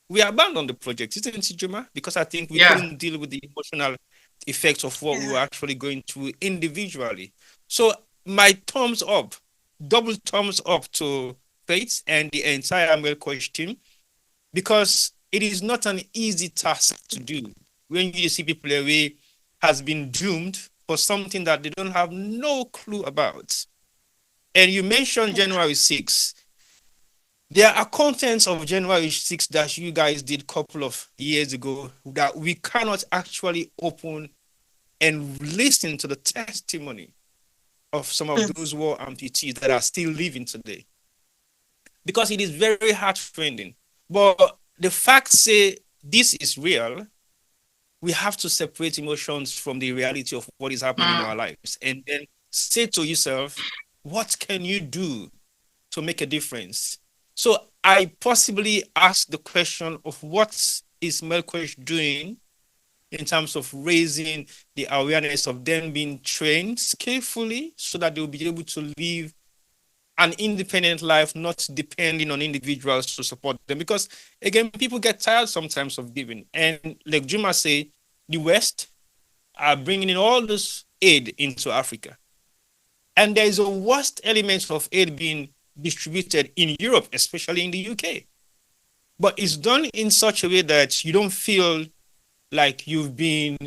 abandoned the project, isn't it, Juma? Because I think we couldn't deal with the emotional effects of what we were actually going through individually. So my thumbs up, double thumbs up to Faith and the entire Melqosh team, because it is not an easy task to do when you see people away has been doomed for something that they don't have no clue about. And you mentioned January 6th. There are contents of January 6th that you guys did a couple of years ago that we cannot actually open and listen to the testimony of some of those war amputees that are still living today. Because it is very heart-rending. But the facts say this is real. We have to separate emotions from the reality of what is happening in our lives. And then say to yourself, what can you do to make a difference? So I possibly ask the question of what is Melqosh doing in terms of raising the awareness of them being trained skillfully so that they'll be able to live an independent life, not depending on individuals to support them. Because again, people get tired sometimes of giving. And like Juma say, the West are bringing in all this aid into Africa. And there is a worst element of aid being distributed in Europe, especially in the UK. But it's done in such a way that you don't feel like you've been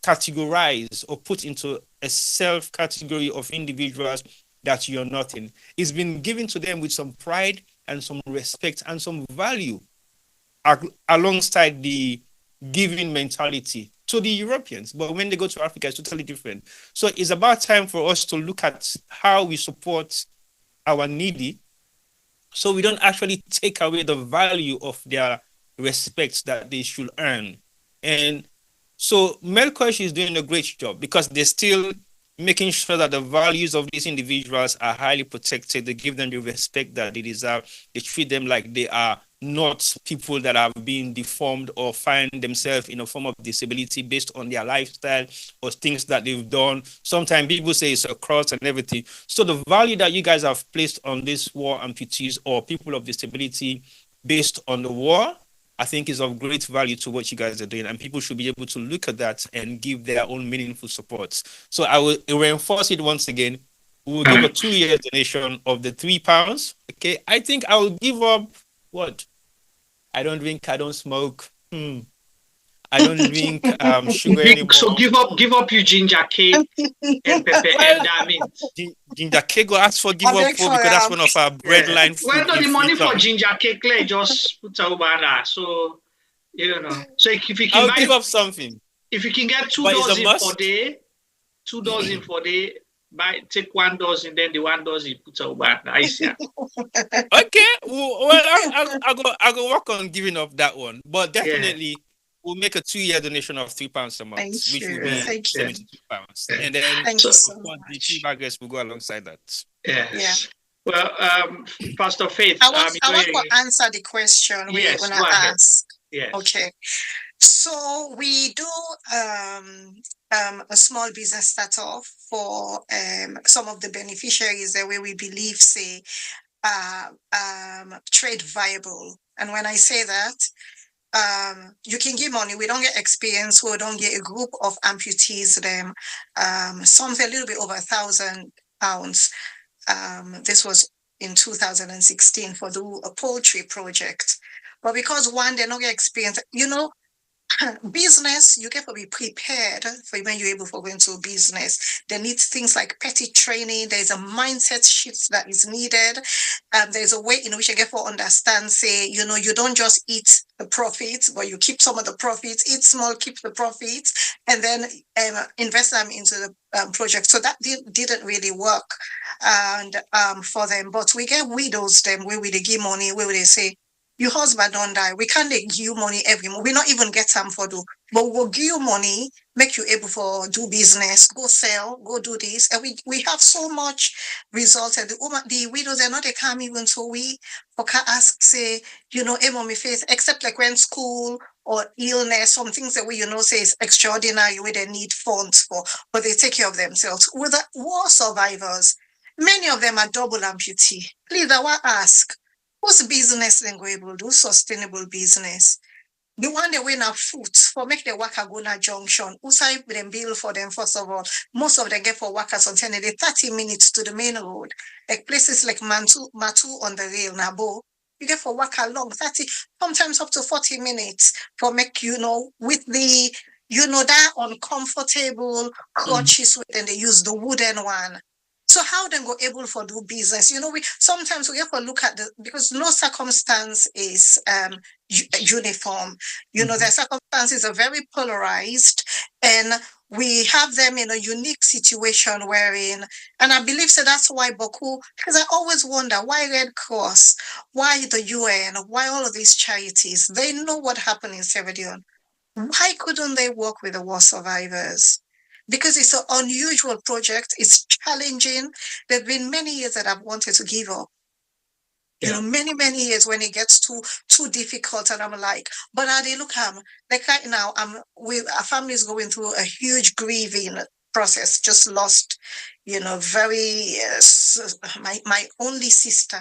categorized or put into a self-category of individuals that you're nothing. It's been given to them with some pride and some respect and some value alongside the giving mentality to the Europeans. But when they go to Africa, it's totally different. So it's about time for us to look at how we support our needy so we don't actually take away the value of their respect that they should earn. And so Melqosh is doing a great job because they're still making sure that the values of these individuals are highly protected. They give them the respect that they deserve. They treat them like they are not people that have been deformed or find themselves in a form of disability based on their lifestyle or things that they've done. Sometimes people say it's a cross and everything. So the value that you guys have placed on these war amputees or people of disability based on the war, I think is of great value to what you guys are doing, and people should be able to look at that and give their own meaningful support. So I will reinforce it once again. We will give a 2-year donation of the £3. Okay, I think I will give up what? I don't drink, I don't smoke. I don't drink sugar anymore. So give up your ginger cake and pepper and mint. Ginger cake go ask for give up for because that's one of our bread line food. Well, no, the money for ginger cake, just put over. So you know. So if you can give up something. If you can get 2 dozen for day, 2 dozen for day, take 1 dozen, then the 1 dozen put over. Nice, yeah. Okay. Well, I'll go work on giving up that one. But definitely we'll make a 2-year donation of £3 a month, which will be £72. And then the feedback will go alongside that. Yes. Well, Pastor Faith, I want to answer the question we're going to ask. Yes. Okay. So we do a small business start-off for some of the beneficiaries where we believe, say, trade viable. And when I say that, you can give money. We don't get experience. We don't get a group of amputees. Them something a little bit over £1,000. This was in 2016 for a poultry project. But because one, they don't get experience. You know, business, you get to be prepared for when you're able to go into business. They need things like petty training. There's a mindset shift that is needed. There's a way in which you get to understand, say, you know, you don't just eat the profits, but you keep some of the profits, eat small, keep the profits, and then invest them into the project. So that didn't really work and for them. But we get widows them where we they give money, where they say, your husband don't die. We can't give you money every month. We not even get some for do, but we'll give you money, make you able for do business, go sell, go do this. And we have so much results. And the widows are not they come even so we can ask, say, you know, mommy face, except like when school or illness, some things that we you know say is extraordinary where they need funds for, but they take care of themselves. With the war survivors, many of them are double amputee. Please, I want to ask. What's business then go able to do? Sustainable business. The one they win a foot for make the worker go na junction. Who side them bill for them first of all? Most of them get for workers on 30 minutes to the main road. Like places like Matu on the rail, Nabo. You get for worker long, 30, sometimes up to 40 minutes for make, you know, with the, you know, that uncomfortable crutches and they use the wooden one. So how then go able for do business? You know, we sometimes we have to look at the because no circumstance is uniform. You know, their circumstances are very polarized, and we have them in a unique situation wherein, and I believe so that's why Boku, because I always wonder why Red Cross, why the UN, why all of these charities, they know what happened in Sierra Leone. Why couldn't they work with the war survivors? Because it's an unusual project, it's challenging. There have been many years that I've wanted to give up. You know, many years when it gets too difficult, and I'm like, but now they look like right now, our family is going through a huge grieving process. Just lost, you know, my only sister,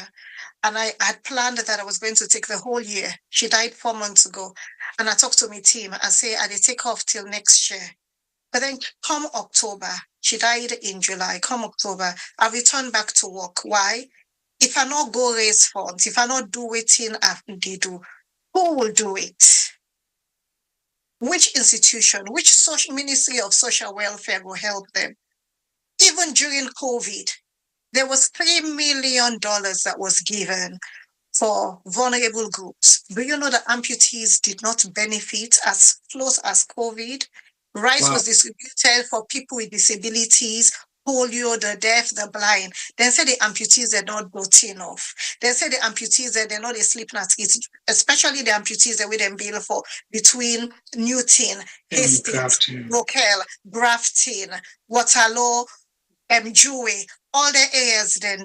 and I had planned that I was going to take the whole year. She died 4 months ago, and I talked to my team. I say I did take off till next year. But then come October, she died in July. Come October, I returned back to work. Why? If I not go raise funds, if I not do it in they do, who will do it? Which institution, which social Ministry of Social Welfare will help them? Even during COVID, there was $3 million that was given for vulnerable groups. Do you know that amputees did not benefit as close as COVID? Rice was distributed for people with disabilities, polio, the deaf, the blind. Then say the amputees are not got enough. Then say the amputees that they're not asleep at it, especially the amputees that we then bill for between Newton, Hastings, Rockell, Grafton, Waterloo, Dewey, all the areas then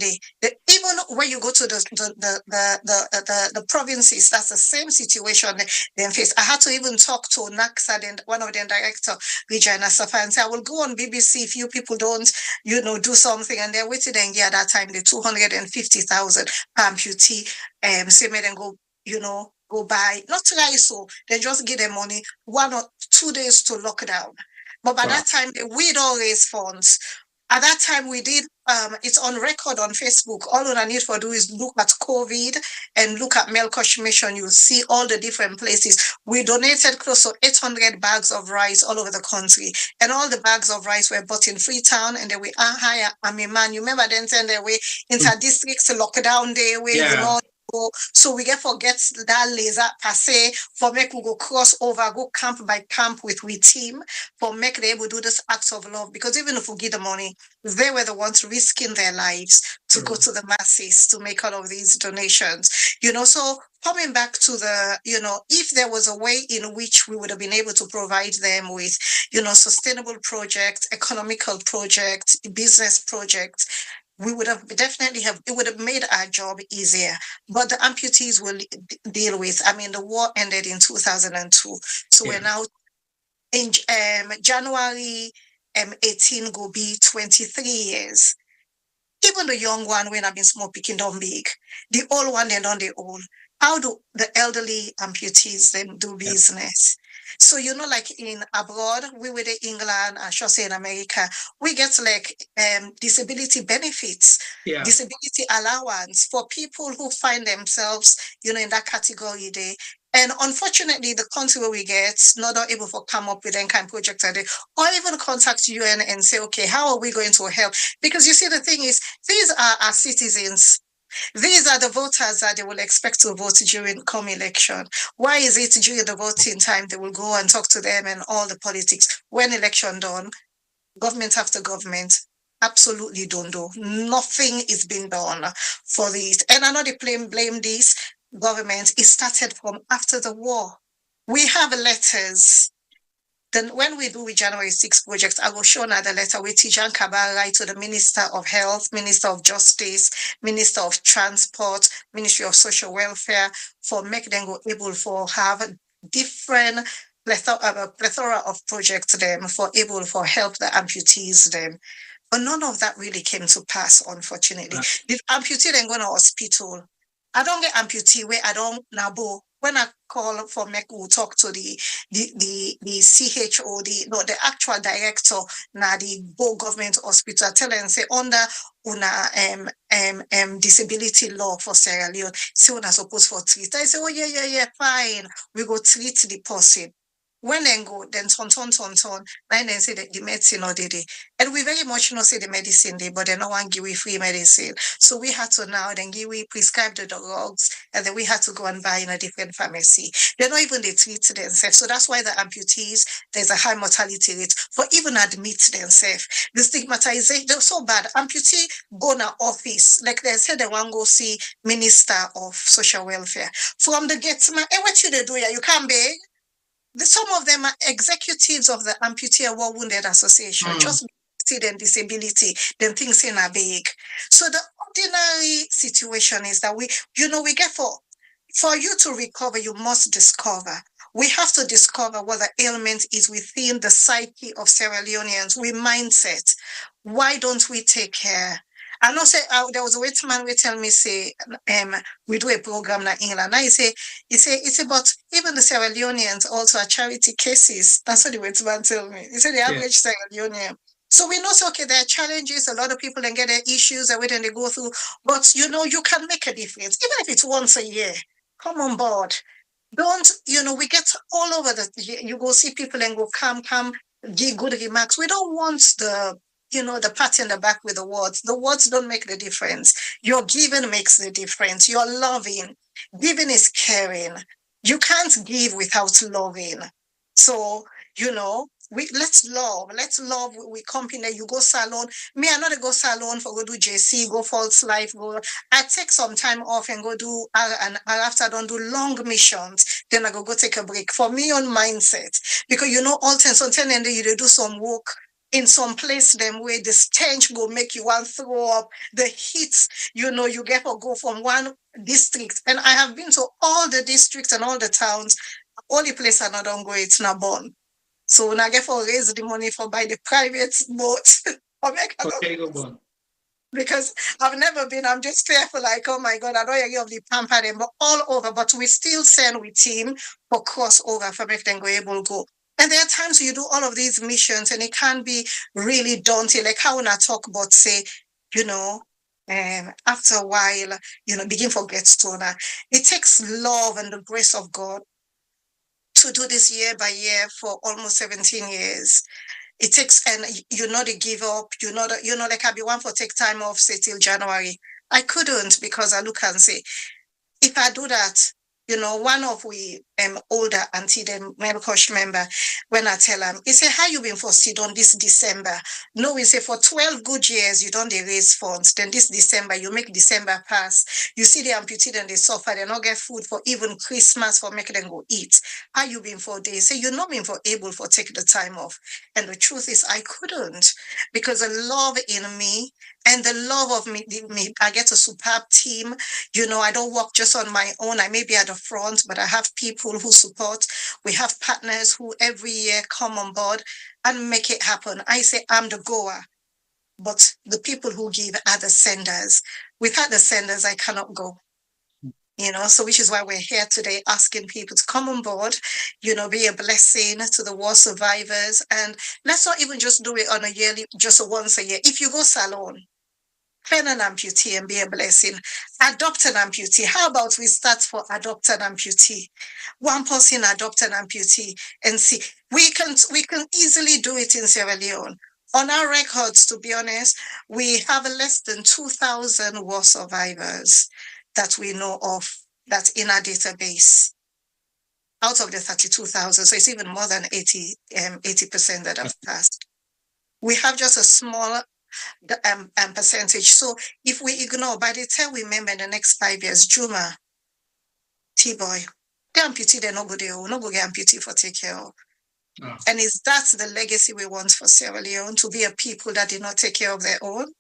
even when you go to the provinces, that's the same situation they face. I had to even talk to NACSA, then one of them director, Regina Safa, and say, I will go on BBC if you people don't, you know, do something. And they're waiting and at that time the 250,000 per amputee, say me then go, you know, go buy, not try so, they just give them money 1 or 2 days to lock down. But by that time, we'd all raise funds. At that time, we did, it's on record on Facebook. All I need for do is look at COVID and look at Melqosh Mission. You'll see all the different places. We donated close to 800 bags of rice all over the country. And all the bags of rice were bought in Freetown. And then we hire man. You remember then send their way inter-districts lockdown day where, you know, so we get forget that laser passe for make we go cross over, go camp by camp with we team for make they able to do this acts of love. Because even if we give the money, they were the ones risking their lives to go to the masses to make all of these donations. You know, so coming back to the, you know, if there was a way in which we would have been able to provide them with, you know, sustainable projects, economical projects, business projects, we would have definitely it would have made our job easier. But the amputees will deal with, I mean, the war ended in 2002. So we're now in January 18 will be 23 years. Even the young one, when I've been small picking down big, the old one, they're not the old. How do the elderly amputees then do business? So, you know, like in abroad, we were in England, I should say in America, we get like disability benefits, disability allowance for people who find themselves, you know, in that category there. And unfortunately, the country where we get not able to come up with any kind of project or even contact UN and say, okay, how are we going to help? Because you see, the thing is, these are our citizens. These are the voters that they will expect to vote during come election. Why is it during the voting time they will go and talk to them and all the politics? When election done, government after government absolutely don't do. Nothing is being done for it. And I know they blame this government. It started from after the war. We have letters. Then when we do with January 6 project, I will show another letter with Tijan Kabal write to the Minister of Health, Minister of Justice, Minister of Transport, Ministry of Social Welfare, for make them go able for have different plethora of projects them for able for help the amputees them. But none of that really came to pass, unfortunately. The amputee then go to hospital. I don't get amputee where I don't nabo. When I call for Meku, talk to the CHO, the actual director, na the Bo government hospital, tell them say under una disability law for Sierra Leone, say una supposed for treat. I say, oh yeah, fine. We go treat the person. When then go, then turn, and then say that the medicine or the day. And we very much know say the medicine day, but they no one give we free medicine. So we had to now then give we prescribe the drugs, and then we had to go and buy in a different pharmacy. They're not even they treat themselves. So that's why the amputees, there's a high mortality rate for even admit themselves. The stigmatization, they're so bad. Amputee go to office, like they said they want to go see Minister of Social Welfare. From the get man, hey, what you they do here? You can't beg. Some of them are executives of the Amputee and War Wounded Association, just see them disability, then things in a big. So the ordinary situation is that we get for you to recover, you must discover. We have to discover what the ailment is within the psyche of Sierra Leoneans, we mindset. Why don't we take care? I know say there was a wait man will tell me say we do a program in England. Now he say it's about even the Sierra Leoneans also are charity cases. That's what the wait man tell me. He said the average Sierra Leonean. So we know so okay, there are challenges, a lot of people then get their issues and then they go through, but you can make a difference, even if it's once a year. Come on board. Don't, we get all over you go see people and go come, give good remarks. We don't want the pat in the back with the words. The words don't make the difference. Your giving makes the difference. Your loving. Giving is caring. You can't give without loving. So, let's love. Let's love with company. You go salon. Me, I not go salon for go do JC, go false life, go. I take some time off and go do, and after I don't do long missions, then I go take a break. For me, on mindset. Because all times, sometimes you do some work in some place them where the stench will make you want to throw up, the heat, you get to go from one district. And I have been to all the districts and all the towns. Only place I not don't go, it's not born. So when I get to raise the money for buy the private boat. Because I've never been, I'm just fearful, like, oh my God, I don't hear of the pamper them, but all over, but we still send with team for crossover for make them go able to go. And there are times you do all of these missions and it can be really daunting, like how when I talk about, say, after a while, begin forget stoner. It takes love and the grace of God to do this year by year for almost 17 years. It takes, and to give up, like I be one for take time off, say till January. I couldn't because I look and say, if I do that, one of we older auntie, the Melqosh member, when I tell him, he say, how you been for sit on this December? No, we say for 12 good years, you don't raise funds. Then this December, you make December pass. You see the amputee and they suffer, they not get food for even Christmas for making them go eat. How you been for days? Say, you're not been for able for take the time off. And the truth is, I couldn't because the love in me and the love of me, I get a superb team. I don't work just on my own. I may be at the front, but I have people who support. We have partners who every year come on board and make it happen. I say I'm the goer, but the people who give are the senders. Without the senders, I cannot go. So which is why we're here today asking people to come on board, be a blessing to the war survivors. And let's not even just do it on a yearly, just once a year. If you go salon, Train an amputee and be a blessing. Adopt an amputee. How about we start for adopt an amputee? One person adopt an amputee and see. We can easily do it in Sierra Leone. On our records, to be honest, we have less than 2,000 war survivors that we know of that's in our database out of the 32,000. So it's even more than 80% that have passed. We have just a small percentage. So if we ignore, by the time we remember in the next 5 years, Juma, T-boy, the amputee, they're not go get amputee for take care of. Oh. And is that the legacy we want for Sierra Leone, to be a people that did not take care of their own?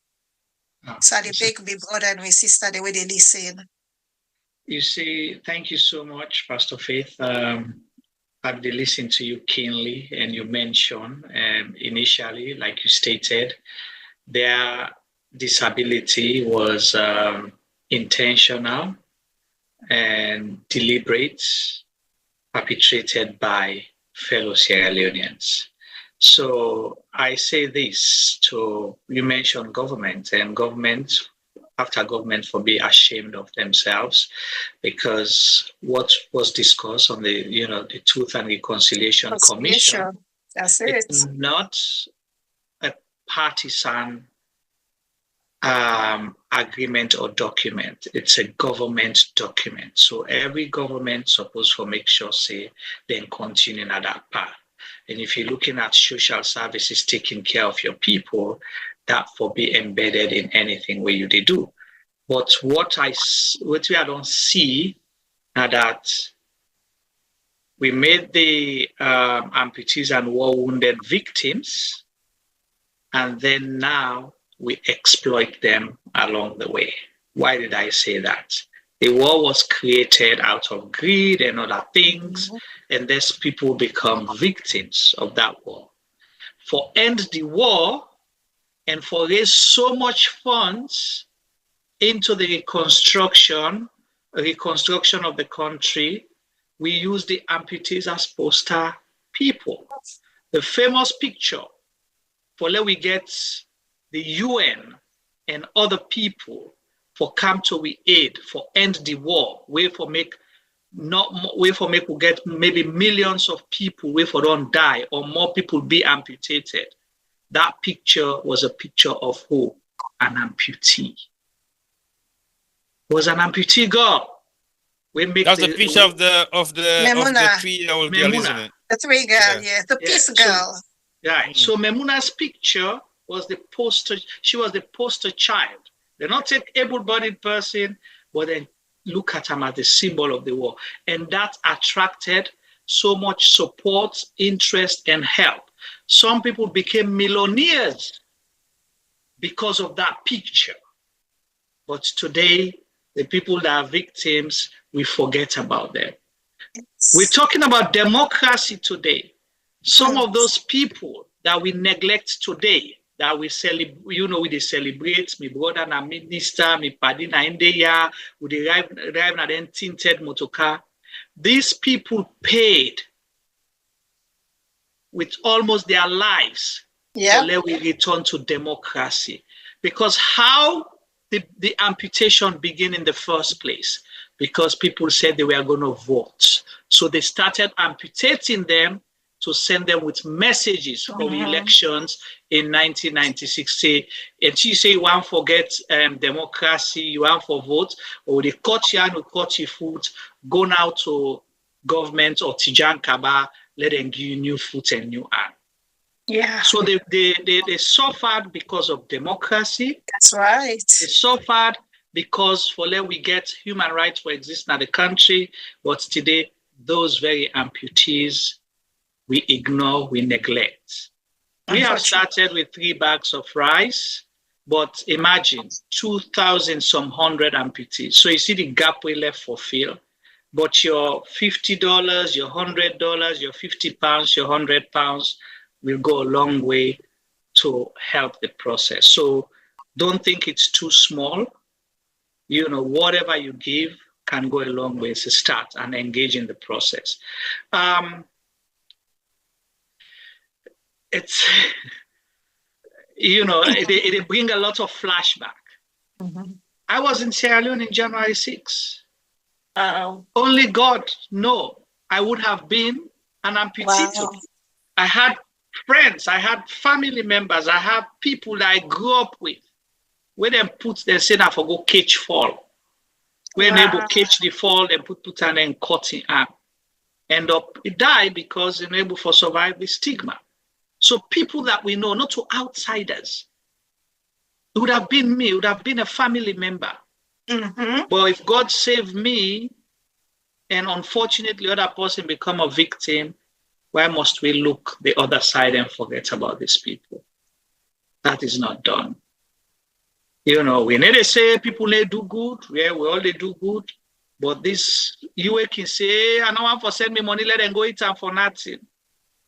Oh. So they beg me brother and my sister the way they listen. You see, thank you so much, Pastor Faith. I've been listening to you keenly, and you mentioned initially, like you stated, their disability was intentional and deliberate, perpetrated by fellow Sierra Leoneans. So I say this to, you mentioned government, and government, after government, for be ashamed of themselves, because what was discussed on the, the Truth and Reconciliation Commission, that's it. It's not a partisan agreement or document. It's a government document. So every government supposed to make sure, say, then continue at that path. And if you're looking at social services, taking care of your people, that for be embedded in anything where you do. But what I don't see now that we made the amputees and war wounded victims, and then now we exploit them along the way. Why did I say that? The war was created out of greed and other things, and these people become victims of that war. For end the war and for raise so much funds into the reconstruction of the country, we use the amputees as poster people. The famous picture, for let we get the UN and other people for come to we aid, for end the war, we get maybe millions of people, we for don't die, or more people be amputated. That picture was a picture of who? An amputee. It was an amputee girl. That's the picture of the 3-year-old girl, isn't it? The 3 girl, yeah, the peace girl. Right. So Memuna's picture was the poster. She was the poster child. They're not an able-bodied person, but then look at them as the symbol of the war. And that attracted so much support, interest, and help. Some people became millionaires because of that picture. But today, the people that are victims, we forget about them. Yes. We're talking about democracy today. Some of those people that we neglect today, that we celebrate, we celebrate, my brother na minister, my paddy na India, we drive na then tinted motorcar. These people paid with almost their lives to let we return to democracy. Because how the amputation began in the first place? Because people said they were going to vote. So they started amputating them to send them with messages for the elections in 1996. And she say, you want to forget democracy, you want for vote, or they cut you and cut your foot, go now to government or Tijan Kaba, let them give you new foot and new hand. Yeah. So they suffered because of democracy. That's right. They suffered because for let we get human rights for existing in the country, but today those very amputees we ignore, we neglect. We have started with 3 bags of rice, but imagine 2,000 some hundred amputees. So you see the gap we left for fill. But your $50, your $100, your £50, your £100 will go a long way to help the process. So don't think it's too small. Whatever you give can go a long way to start and engage in the process. It's, it bring a lot of flashback. I was in Sierra Leone in January 6. Only God know I would have been an amputee. Wow. I had friends, I had family members, I have people that I grew up with. When they put them say that for go catch fall. When they able catch the fall, they put an then cutting arm. End up die because they're able to survive the stigma. So people that we know, not to outsiders. It would have been me, it would have been a family member. But if God saved me, and unfortunately other person become a victim, why must we look the other side and forget about these people? That is not done. You know, we need to say people they do good, yeah, we all they do good. But this you can say, I don't want to send me money, let them go eat and for nothing.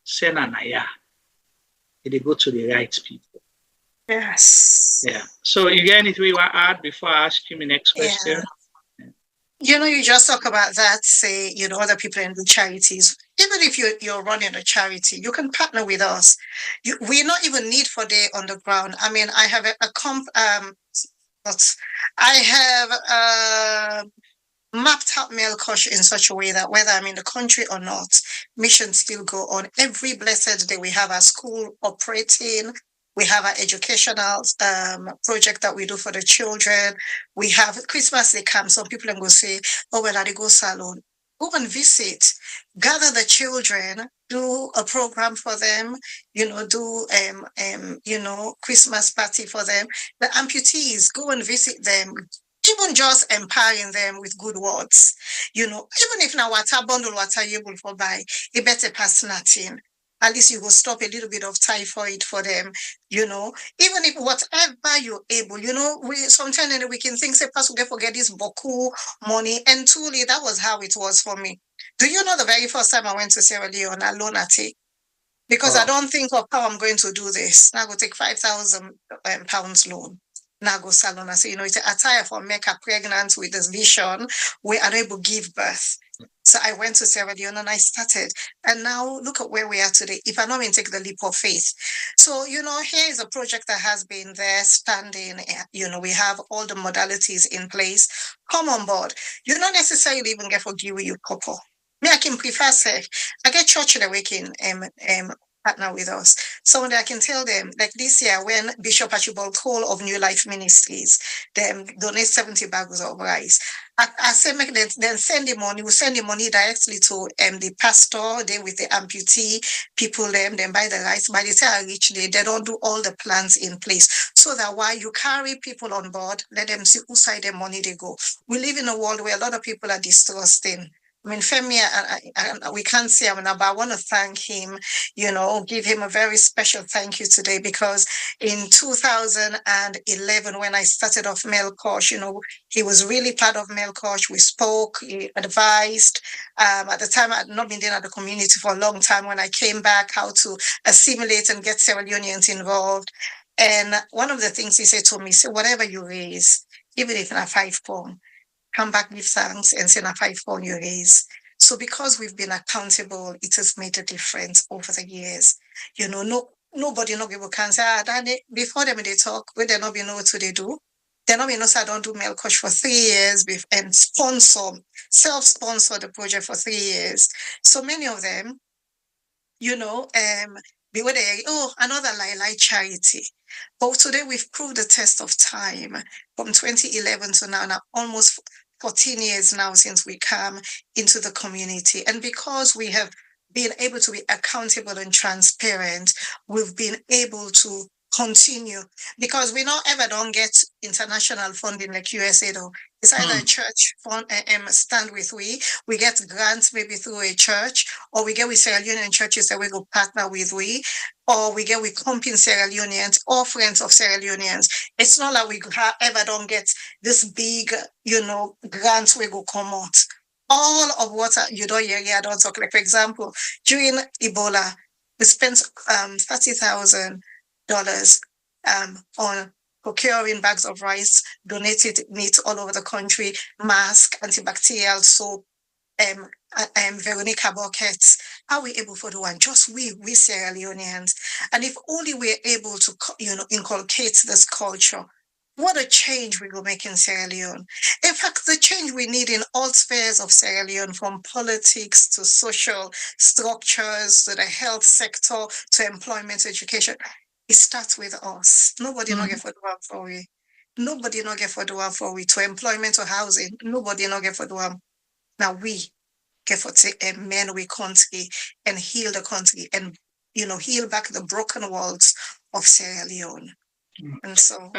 Send an aya. They go to the right people. Yes. Yeah. So you get anything you want to add before I ask you my next question? You know, you just talk about that, say, you know, other people in the charities. Even if you're running a charity, you can partner with us. We not even need for day on the ground. I mean, I have mapped out Melqosh in such a way that whether I'm in the country or not, missions still go on. Every blessed day we have our school operating. We have our educational project that we do for the children. We have Christmas Day come. Some people will say, oh, well, I go salon. Go and visit, gather the children, do a program for them, you know, do, you know, Christmas party for them. The amputees, go and visit them. Even just empowering them with good words, you know, even if now water bundle water you able for buy, it better pass nothing. At least you will stop a little bit of typhoid for them, you know. Even if whatever you're able, you know, we sometimes we can think, say, Pastor, we forget this boku money. And truly, that was how it was for me. Do you know the very first time I went to Sierra Leone alone at it? Because I don't think of how I'm going to do this. Now I go take 5,000 pounds loan. Now go salon. I say, you know, it's a attire for make her pregnant with this vision. We are able to give birth. So I went to Sierra Leone and I started. And now look at where we are today. If I not even take the leap of faith. So, you know, here is a project that has been there standing. You know, we have all the modalities in place. Come on board. You don't necessarily even get for give you couple. Me, I can prefer say, I get church in the weekend partner with us. So that I can tell them, like this year, when Bishop Archibald Cole of New Life Ministries, them donate 70 bags of rice. I say, make them then send the money. We send the money directly to the pastor, they with the amputee people, then buy the rice. By the time I reach there, they don't do all the plans in place. So that while you carry people on board, let them see whose side the money they go. We live in a world where a lot of people are distrusting. I mean, Femi, we can't see him now, but I want to thank him, you know, give him a very special thank you today, because in 2011, when I started off Melqosh, you know, he was really part of Melqosh. We spoke, he advised. At the time, I had not been there at the community for a long time. When I came back, how to assimilate and get Sierra Leoneans involved. And one of the things he said to me, say, whatever you raise, even if not £5, come back, give thanks, and send a £5 you raise. So because we've been accountable, it has made a difference over the years. You know, nobody no people can say, before them they talk, when they not be know what they do. They not be know say I don't do Melqosh for 3 years and self-sponsor the project for 3 years. So many of them, you know, beware they, oh, another Lai charity. But today we've proved the test of time from 2011 to now almost 14 years now since we come into the community. And because we have been able to be accountable and transparent, we've been able to continue, because we not ever don't get international funding like USA though. It's either a church fund stand with we get grants maybe through a church, or we get with Sierra Leonean churches that we go partner with or we get with comping Sierra Leoneans or friends of Sierra Leoneans. It's not like we ever don't get this big, you know, grants we go come out. All of what you don't hear, I don't talk. Like for example, during Ebola, we spent $30,000 on procuring bags of rice, donated meat all over the country, mask, antibacterial soap, Veronica buckets. Are we able to do one? Just we Sierra Leoneans. And if only we're able to, you know, inculcate this culture, what a change we will make in Sierra Leone. In fact, the change we need in all spheres of Sierra Leone, from politics to social structures to the health sector to employment, education, it starts with us. Nobody no get for do am for we. Nobody no get for do am for we. To employment or housing, nobody no get for do am. Now we get for take amend we country and heal the country and heal back the broken walls of Sierra Leone. And so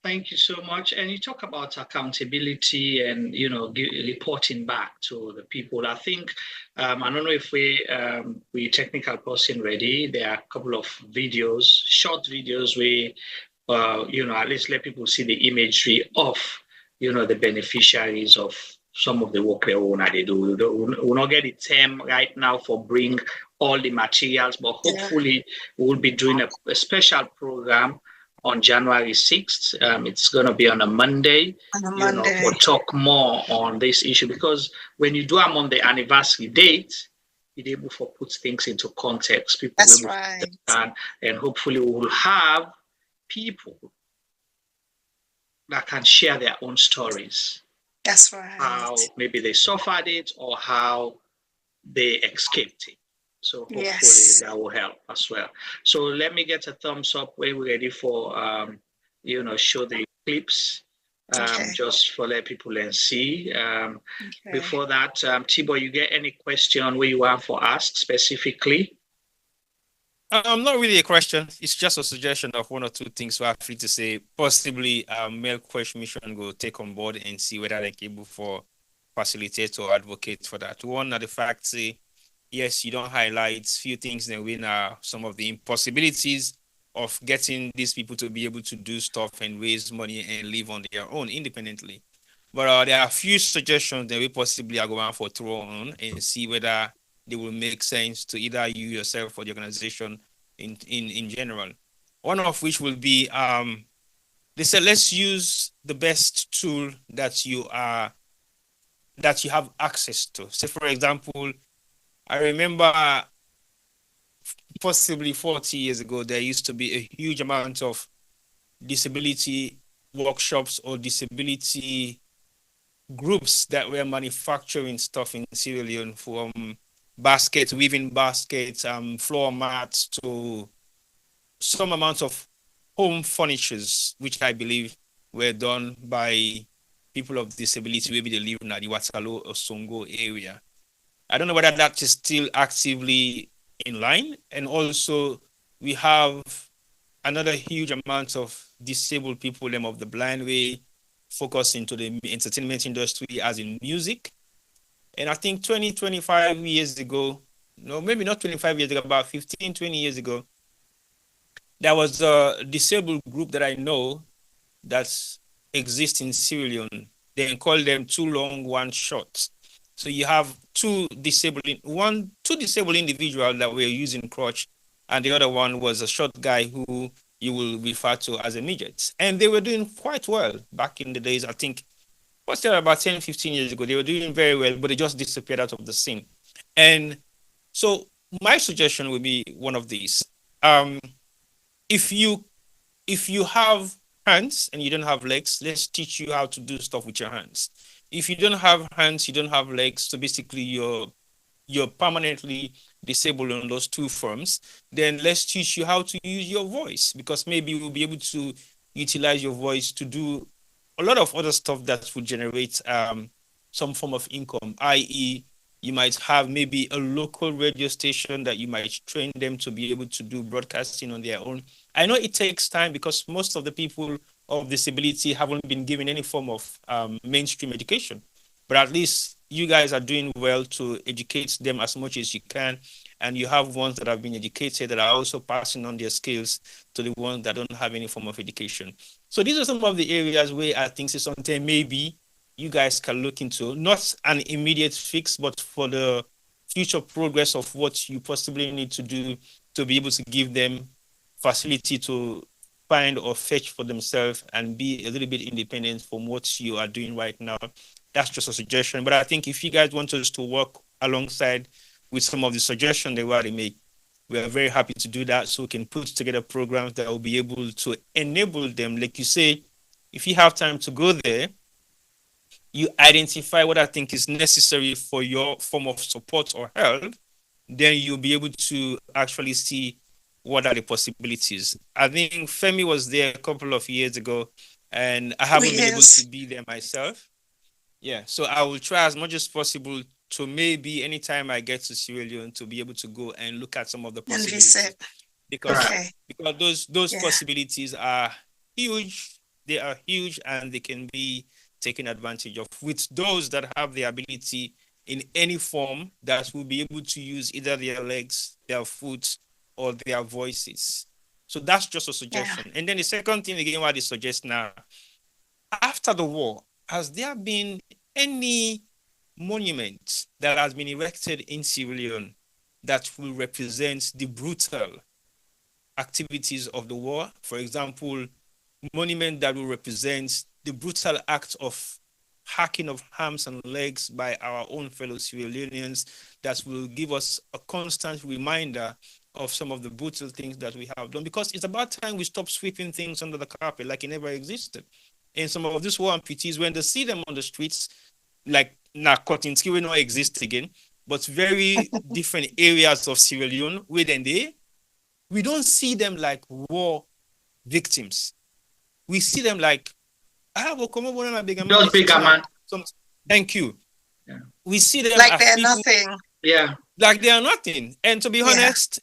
Thank you so much. And you talk about accountability and reporting back to the people. I think I don't know if we technical person ready. There are a couple of videos, short videos where at least let people see the imagery of the beneficiaries of some of the work they do. We'll not get the term right now for bring all the materials, but hopefully we'll be doing a special program on January 6th. It's going to be on a Monday, for talk more on this issue, because when you do them on the anniversary date, you're able to put things into context. People that's will right. understand, and hopefully we will have people that can share their own stories. That's right. How maybe they suffered it or how they escaped it. So hopefully that will help as well. So let me get a thumbs up when we're ready for show the clips. Just for let people see. Before that, Tibo, you get any question where you want for us specifically? Not really a question. It's just a suggestion of one or two things we are free to say. Possibly, Melqosh Mission will take on board and see whether they're able for facilitate or advocate for that. One of the facts, yes, you don't highlight few things that we know some of the impossibilities of getting these people to be able to do stuff and raise money and live on their own independently. But there are a few suggestions that we possibly are going for throw on and see whether they will make sense to either you yourself or the organization in general. One of which will be they said let's use the best tool that you have access to. Say for example, I remember possibly 40 years ago, there used to be a huge amount of disability workshops or disability groups that were manufacturing stuff in Sierra Leone, from baskets, weaving baskets, floor mats, to some amount of home furnitures, which I believe were done by people of disability. Maybe they live in the Waterloo or Songo area. I don't know whether that is still actively in line. And also we have another huge amount of disabled people, them of the blind way, focus into the entertainment industry as in music. And I think 25 years ago, no, maybe not 25 years ago, about 15, 20 years ago, there was a disabled group that I know that exists in Sierra Leone. They call them Two Long, One Short. So you have two disabled individuals that were using crutch, and the other one was a short guy who you will refer to as a midget. And they were doing quite well back in the days. I think what's there about 10, 15 years ago, they were doing very well, but they just disappeared out of the scene. And so my suggestion would be one of these. If you have hands and you don't have legs, let's teach you how to do stuff with your hands. If you don't have hands, you don't have legs, so basically you're permanently disabled on those two forms, then let's teach you how to use your voice, because maybe you'll be able to utilize your voice to do a lot of other stuff that would generate some form of income, i.e., you might have maybe a local radio station that you might train them to be able to do broadcasting on their own. I know it takes time because most of the people of disability haven't been given any form of mainstream education, but at least you guys are doing well to educate them as much as you can. And you have ones that have been educated that are also passing on their skills to the ones that don't have any form of education. So these are some of the areas where I think is something maybe you guys can look into, not an immediate fix, but for the future progress of what you possibly need to do to be able to give them facility to find or fetch for themselves and be a little bit independent from what you are doing right now. That's just a suggestion. But I think if you guys want us to work alongside with some of the suggestions they already make, we are very happy to do that, so we can put together programs that will be able to enable them. Like you say, if you have time to go there, you identify what I think is necessary for your form of support or help, then you'll be able to actually see what are the possibilities. I think Femi was there a couple of years ago, and I haven't been able to be there myself. Yeah, so I will try as much as possible to maybe anytime I get to Sierra Leone to be able to go and look at some of the possibilities. Because those possibilities are huge. They are huge and they can be taken advantage of with those that have the ability in any form that will be able to use either their legs, their foot, or their voices. So that's just a suggestion. And then the second thing again, what they suggest now, after the war, has there been any monument that has been erected in Sierra Leone that will represent the brutal activities of the war? For example, monument that will represent the brutal act of hacking of arms and legs by our own fellow Sierra Leoneans that will give us a constant reminder of some of the brutal things that we have done, because it's about time we stop sweeping things under the carpet like it never existed. And some of these war amputees, when they see them on the streets, like Nakotinski will not exist again, but very different areas of Sierra Leone, we don't see them like war victims. We see them like, thank you. Yeah. We see them like as they're people, nothing. Yeah. like they are nothing. And to be honest,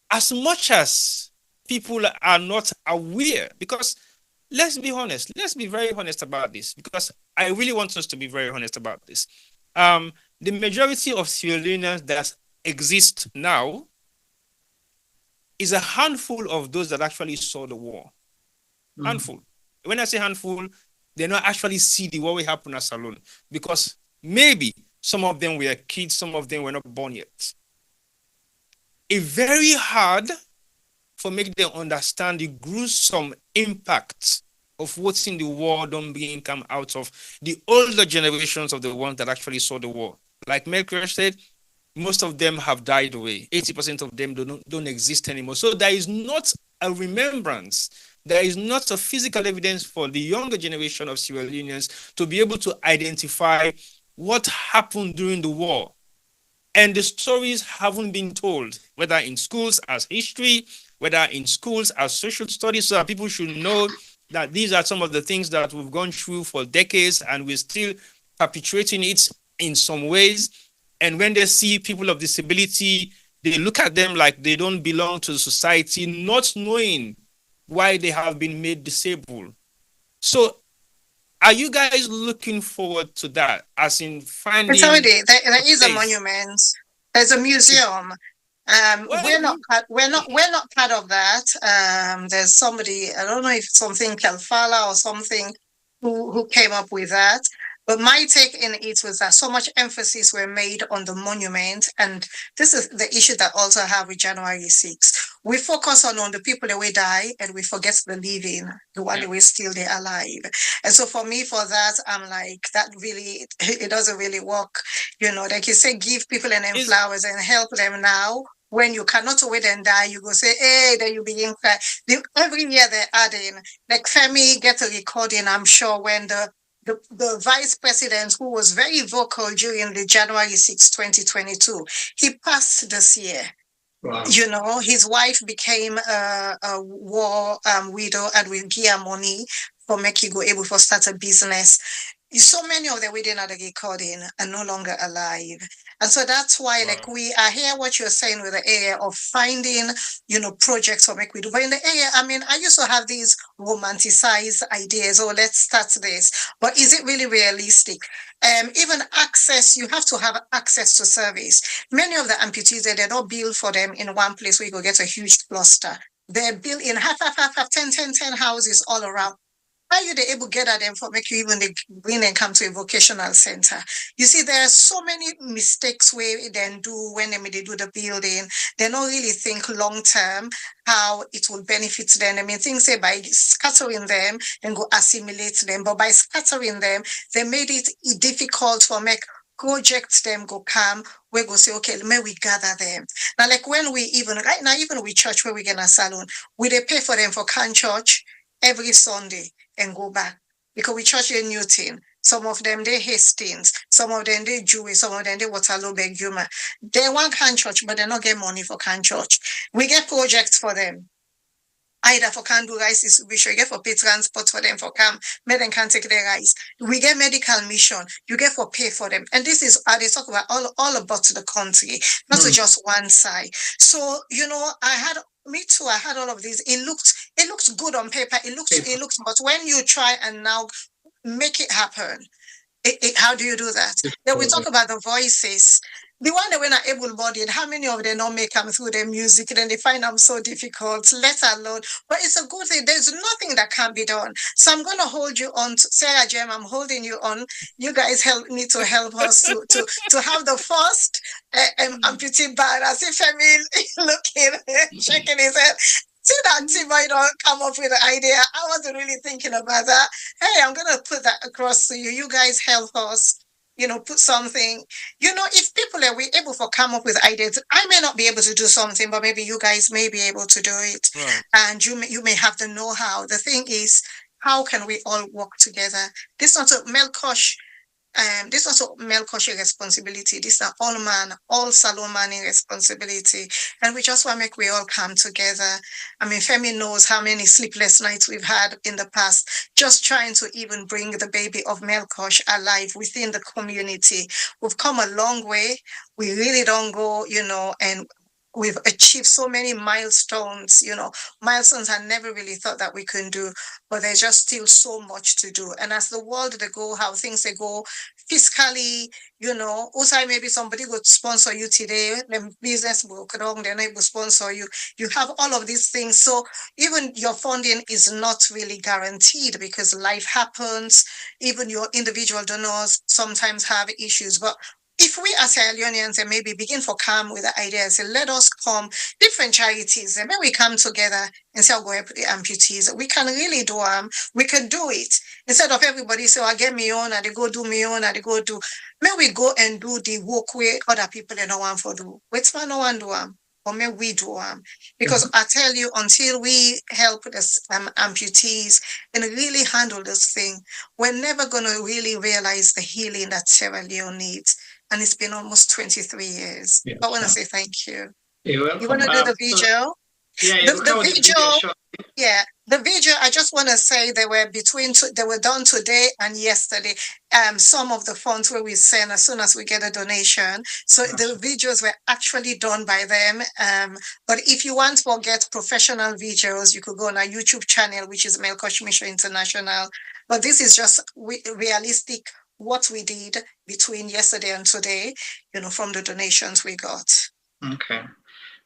as much as people are not aware, because let's be honest, let's be very honest about this, because I really want us to be very honest about this. The majority of Sierra Leoneans that exist now is a handful of those that actually saw the war. Handful. When I say handful, they not actually see the war happen as alone, because maybe some of them were kids, some of them were not born yet. It's very hard for make them understand the gruesome impact of watching the war don't being come out of the older generations of the ones that actually saw the war. Like Melqosh said, most of them have died away. 80% of them don't exist anymore. So there is not a remembrance. There is not a physical evidence for the younger generation of Sierra Leoneans to be able to identify what happened during the war. And the stories haven't been told, whether in schools as history, whether in schools as social studies, so that people should know that these are some of the things that we've gone through for decades and we're still perpetuating it in some ways. And when they see people of disability, they look at them like they don't belong to the society, not knowing why they have been made disabled. So are you guys looking forward to that, as in finding... There is a monument. There's a museum. We're not part of that. There's somebody, I don't know if something Kalfala or something who came up with that. But my take in it was that so much emphasis were made on the monument, and this is the issue that also have with January 6th. We focus on the people that will die, and we forget the living, the one that will still there alive. And so for me, for that, I'm like, that really, it doesn't really work. You know, like you say, give people an flowers and help them now. When you cannot wait and die, you go say, hey, then you begin cry. Every year they're adding, like Femi get a recording, I'm sure, when the vice president, who was very vocal during the January 6, 2022, he passed this year. Wow. You know, his wife became a war widow and will give money for make he go able to start a business. So many of them within the recording are no longer alive. And so that's why, like, we are here, what you're saying with the area of finding, you know, projects for make we do. But in the area, I mean, I used to have these romanticized ideas, oh, let's start this. But is it really realistic? Even access, you have to have access to service. Many of the amputees, they're not built for them in one place where you go get a huge cluster. They're built in half, 10 houses all around. Are you able to get at them for make you even bring and come to a vocational center? You see, there are so many mistakes where they do when they do the building. They don't really think long term how it will benefit them. I mean, things say by scattering them and go assimilate them, but by scattering them, they made it difficult for make projects them go come, we go say, okay, may we gather them. Now, like when we even, right now, even with church where we get a salon, we they pay for them for can church every Sunday. and go back. Because we church in Newton, some of them they Hastings, some of them they Jewish, some of them they Waterloo, Belgium. They want can church, but they not get money for can church. We get projects for them. Either for can do rice distribution, you get for pay transport for them for come, make them can take their rice. We get medical mission, you get for pay for them. And this is they talk about all about the country, not to just one side. So, me too, I had all of these. It looks good on paper. It looks, but when you try and now make it happen, how do you do that? Then we talk about the voices. The one that were not able-bodied, how many of them don't make them through their music? Then they find them so difficult, let alone. But it's a good thing. There's nothing that can be done. So I'm going to hold you on. Sarah Jem, I'm holding you on. You guys need to help us to have the first amputee band. As if Emil looking, shaking his head. See that Tim might not come up with the idea. I wasn't really thinking about that. Hey, I'm going to put that across to you. You guys help us. Put something, if people are able to come up with ideas, I may not be able to do something, but maybe you guys may be able to do it. Right. And you may have the know-how. The thing is, how can we all work together? This is also Melqosh responsibility. This is all salon manning responsibility. And we just want to make we all come together. I mean, Femi knows how many sleepless nights we've had in the past, just trying to even bring the baby of Melqosh alive within the community. We've come a long way. We really don't go, and we've achieved so many milestones, milestones I never really thought that we could do, but there's just still so much to do. And as the world they go, how things they go fiscally, also maybe somebody would sponsor you today, then business broke wrong, they're not able to sponsor you. You have all of these things. So even your funding is not really guaranteed because life happens. Even your individual donors sometimes have issues. But if we as Sierra Leoneans and maybe begin to come with the idea and say, let us come, different charities, and then we come together and say, I'll go help the amputees. We can really do we can do it. Instead of everybody say, I get me on, and they go do me on, and they go do. May we go and do the work where other people don't want to do. Which man no one do or may we do because I tell you, until we help the amputees and really handle this thing, we're never going to really realize the healing that Sierra Leone needs. And it's been almost 23 years. Yes, I want to say thank you. You're welcome. You want to do the video? The video, I just want to say they were done today and yesterday. Some of the funds where we send as soon as we get a donation. So the videos were actually done by them. But if you want to get professional videos, you could go on our YouTube channel, which is Melqosh Mission International. But this is just realistic what we did between yesterday and today, from the donations we got. Okay.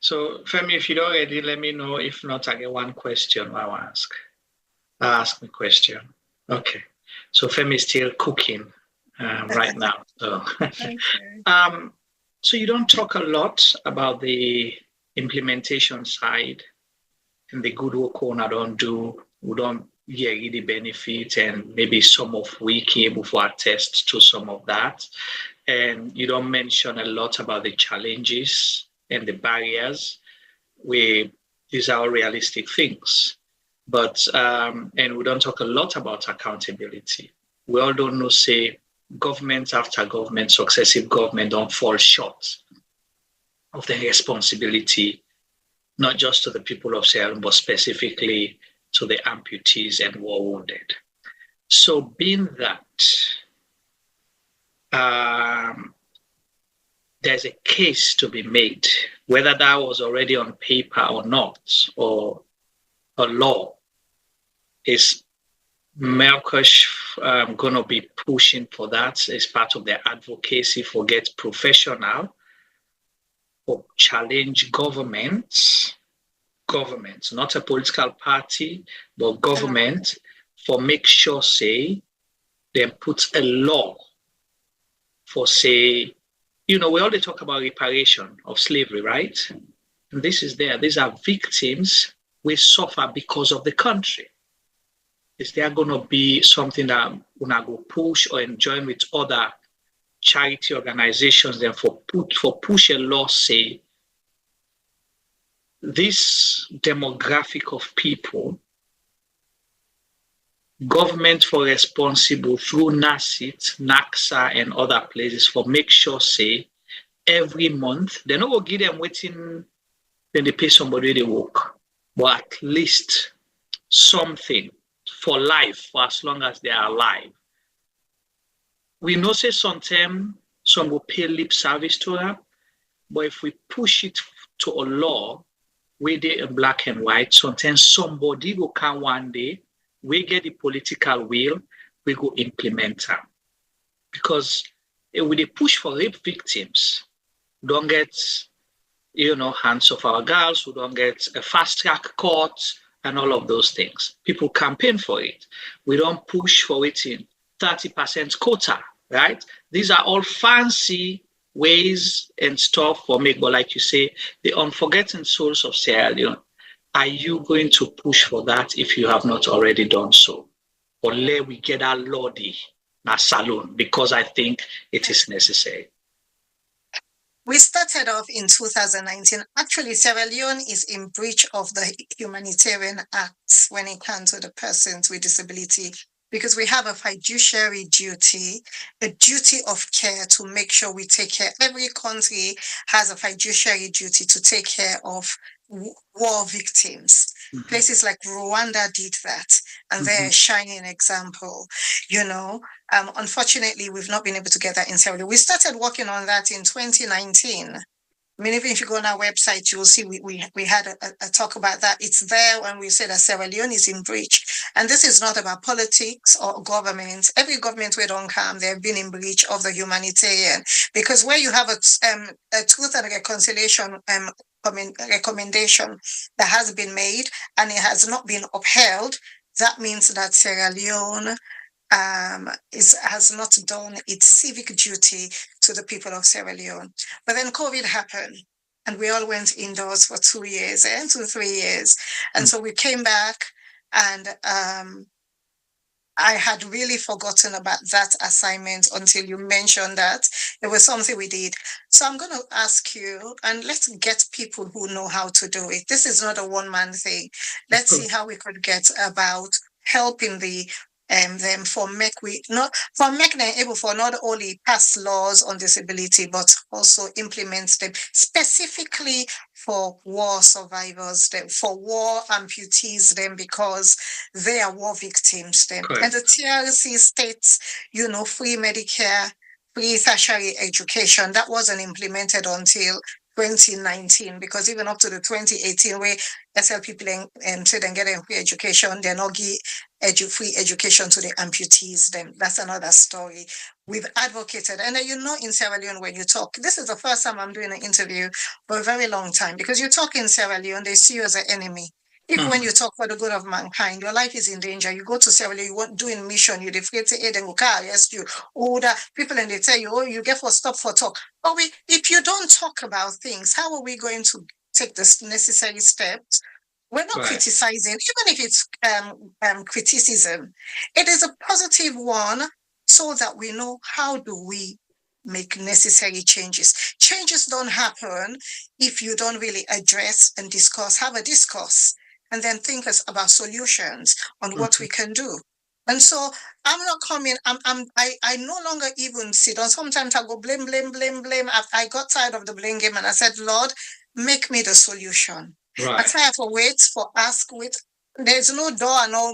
So, Femi, if you don't already, let me know. If not, I get one question I'll ask. Ask me question. Okay. So, Femi is still cooking right now. So. Okay. So you don't talk a lot about the implementation side and the good work owner don't do. We don't really benefit, and maybe some of we can able to attest to some of that. And you don't mention a lot about the challenges and the barriers where these are all realistic things. But, and we don't talk a lot about accountability. We all don't know, say, government after government, successive government don't fall short of the responsibility, not just to the people of Sierra Leone, but specifically to the amputees and war wounded. So being that, there's a case to be made, whether that was already on paper or not, or a law, is Melqosh going to be pushing for that as part of their advocacy for Get Professional, or challenge governments, not a political party, but government, for make sure, say, they put a law for, say, we already talk about reparation of slavery, right? And this is there. These are victims we suffer because of the country. Is there going to be something that we're going to go push or join with other charity organizations then for push a law, say, this demographic of people government for responsible through NACIT, NACSA, and other places for make sure say every month they no go give them waiting, then they pay somebody they work, but at least something for life for as long as they are alive. We know say sometimes some will pay lip service to that, but if we push it to a law where they in black and white, sometimes somebody will come one day, we get the political will, we go implement them. Because with a push for rape victims, don't get, hands of our girls, who don't get a fast track court and all of those things. People campaign for it. We don't push for it in 30% quota, right? These are all fancy ways and stuff for me, but like you say, the unforgotten souls of Sierra Leone, are you going to push for that if you have not already done so? Or let we get our lordy na saloon, because I think it is necessary. We started off in 2019. Actually, Sierra Leone is in breach of the humanitarian acts when it comes to the persons with disability, because we have a fiduciary duty, a duty of care to make sure we take care. Every country has a fiduciary duty to take care of war victims. Mm-hmm. Places like Rwanda did that, and they're a shining example. Unfortunately, we've not been able to get that in Sierra Leone. We started working on that in 2019. I mean, even if you go on our website, you will see we had a talk about that. It's there when we say that Sierra Leone is in breach. And this is not about politics or government. Every government we don't come, they have been in breach of the humanitarian. Because where you have a truth and reconciliation recommendation that has been made and it has not been upheld, that means that Sierra Leone has not done its civic duty to the people of Sierra Leone. But then COVID happened and we all went indoors for 2 years, 3 years. And so we came back, and I had really forgotten about that assignment until you mentioned that. It was something we did. So I'm going to ask you, and let's get people who know how to do it. This is not a one-man thing. Let's see how we could get about helping them for make them able for not only pass laws on disability, but also implement them specifically for war survivors, for war amputees, because they are war victims. And the TRC states, free Medicare, free tertiary education. That wasn't implemented until 2019, because even up to the 2018 where SL people say they get free education, they're not give free education to the amputees. Then that's another story. We've advocated, and in Sierra Leone, when you talk, this is the first time I'm doing an interview for a very long time, because you talk in Sierra Leone, they see you as an enemy. Even when you talk for the good of mankind, your life is in danger. You go to Sierra Leone, you want doing mission, you're afraid to aid and go arrest you. Older people, and they tell you, you get for stop for talk. But if you don't talk about things, how are we going to take the necessary steps? We're not criticizing, even if it's criticism. It is a positive one, so that we know how do we make necessary changes. Changes don't happen if you don't really address and discuss, have a discourse, and then think about solutions on what we can do. And so I'm not coming, I no longer even sit down. Sometimes I go blame. I got tired of the blame game, and I said, Lord, make me the solution. I try for wait, for ask, wait. There's no door, no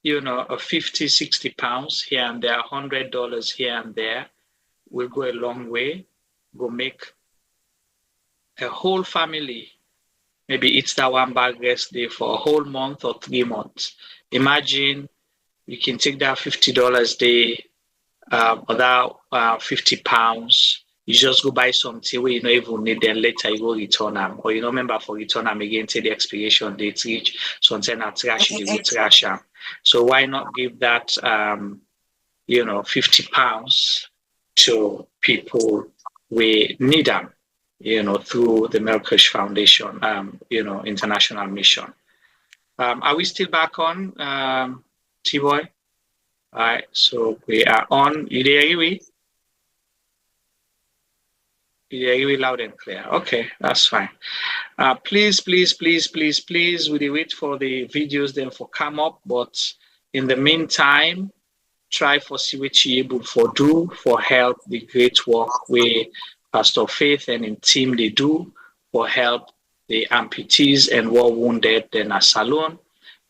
you know, a 50, 60 pounds here and there, $100 here and there will go a long way, will make a whole family maybe eats that one bag rest day for a whole month or 3 months. Imagine you can take that $50 day, or that 50 pounds. You just go buy something where you don't even need, then later you go return them. Or you don't remember for return them again till the expiration date reach. Something at trash, you go trash them. So why not give that, you know, 50 pounds to people we need them, you know, through the Melqosh Foundation, you know, international mission. Are we still back on, T-Boy? All right, so we are on. You hear me? You hear me loud and clear? Okay, that's fine. Please, we wait for the videos then for come up, but in the meantime, try for see what you able for do for help the great work where Pastor Faith and in team they do for help the amputees and war wounded in a salon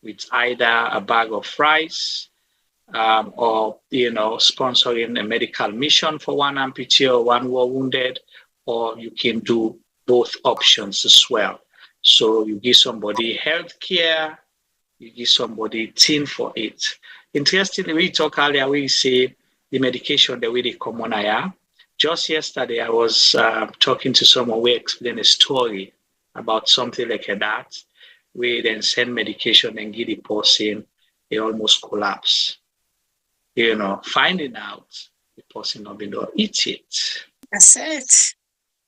with either a bag of rice, or, you know, sponsoring a medical mission for one amputee or one war wounded, or you can do both options as well. So you give somebody health care, you give somebody tin for it. Interestingly, we talk earlier, we say the medication, the way they come on here. Just yesterday, I was talking to someone, we explained a story about something like that. We then send medication and give the person, they almost collapse. You know, finding out the person not been able to eat it. That's it.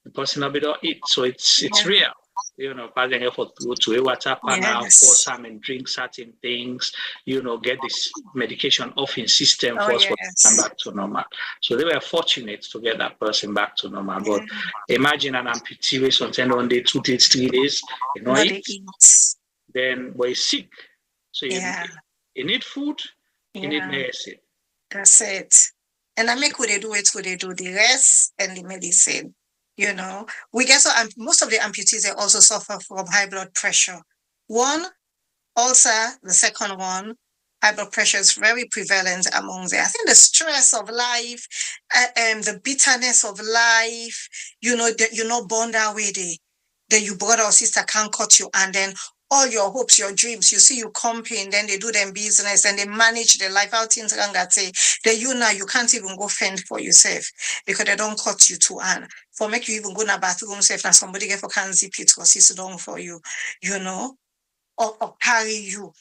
The person not been able to eat, so it's real. You know, passing effort to a water panel, pour some and drink certain things. You know, get this medication off in system for us to come back to normal. So they were fortunate to get that person back to normal. But imagine an amputee with something 1 day, 2 days, 3 days, you know, then we're sick. So you need food, you need medicine. That's it. And I make what they do the rest and the medicine. You know, we get most of the amputees, they also suffer from high blood pressure. One, ulcer, the second one, high blood pressure is very prevalent among them. I think the stress of life, the bitterness of life, you know, you're not born that way. Your brother or sister can't cut you, and then all your hopes, your dreams, you see you comping, then they do them business and they manage their life out in Rangate. Then you now you can't even go fend for yourself because they don't cut you to hand. For make you even go in a bathroom safe and somebody get for can zip it or sit down for you, you know, or carry you.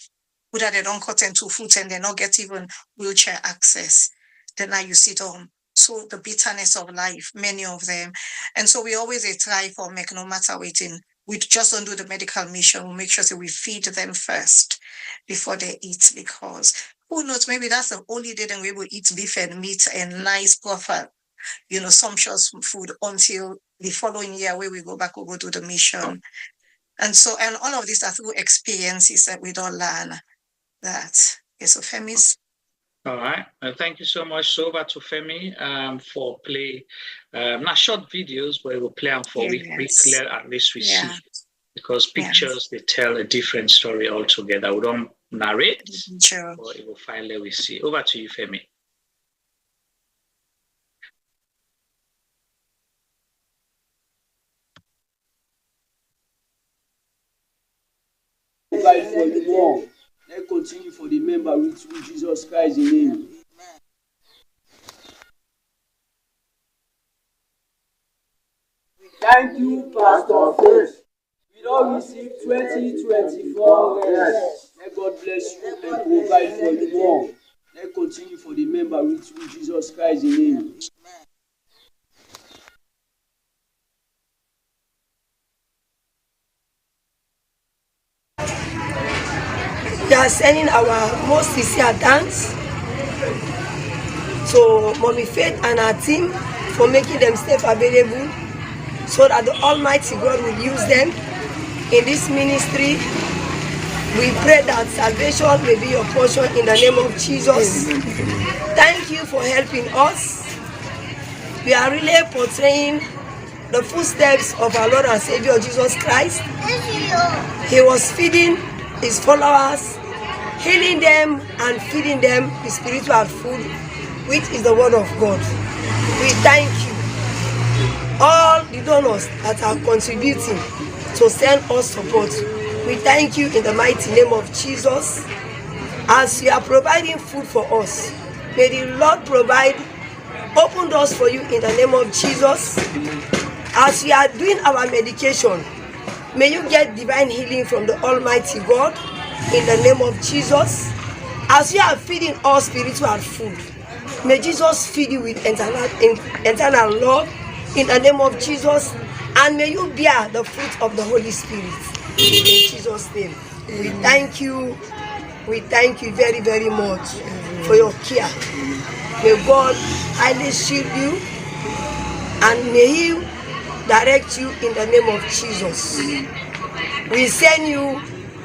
Whether they don't cut them 2 foot and they not get even wheelchair access. Then now you sit on. So the bitterness of life, many of them. And so we always try for make no matter waiting. We just don't do the medical mission. We make sure that we feed them first before they eat, because who knows, maybe that's the only day that we will eat beef and meat and nice proper, you know, sumptuous food until the following year where we go back, we'll go do the mission. And so, and all of these are through experiences that we don't learn that. Okay, so Femi's. All right. Thank you so much. So over to Femi for play not short videos, but we'll play them for we clear at least we see. Because pictures, they tell a different story altogether. We don't narrate, but it will finally we see. Over to you, Femi. Let's continue for the member with Jesus Christ in name. Thank you, Pastor Faith. We don't receive 2024 rest. Let God bless you and provide for you more. Let's continue for the member with Jesus Christ in name. We are sending our most sincere thanks to Mommy Faith and her team for making themselves available so that the Almighty God will use them in this ministry. We pray that salvation may be your portion in the name of Jesus. Thank you for helping us. We are really portraying the footsteps of our Lord and Savior Jesus Christ. He was feeding his followers healing them and feeding them with spiritual food, which is the word of God. We thank you, all the donors that are contributing to send us support. We thank you in the mighty name of Jesus. As you are providing food for us, may the Lord provide open doors for you in the name of Jesus. As we are doing our medication, may you get divine healing from the Almighty God in the name of Jesus. As you are feeding us spiritual food, may Jesus feed you with eternal love in the name of Jesus, and may you bear the fruit of the Holy Spirit in Jesus' name. We thank you. We thank you very, very much for your care. May God highly shield you and may He direct you in the name of Jesus. We send you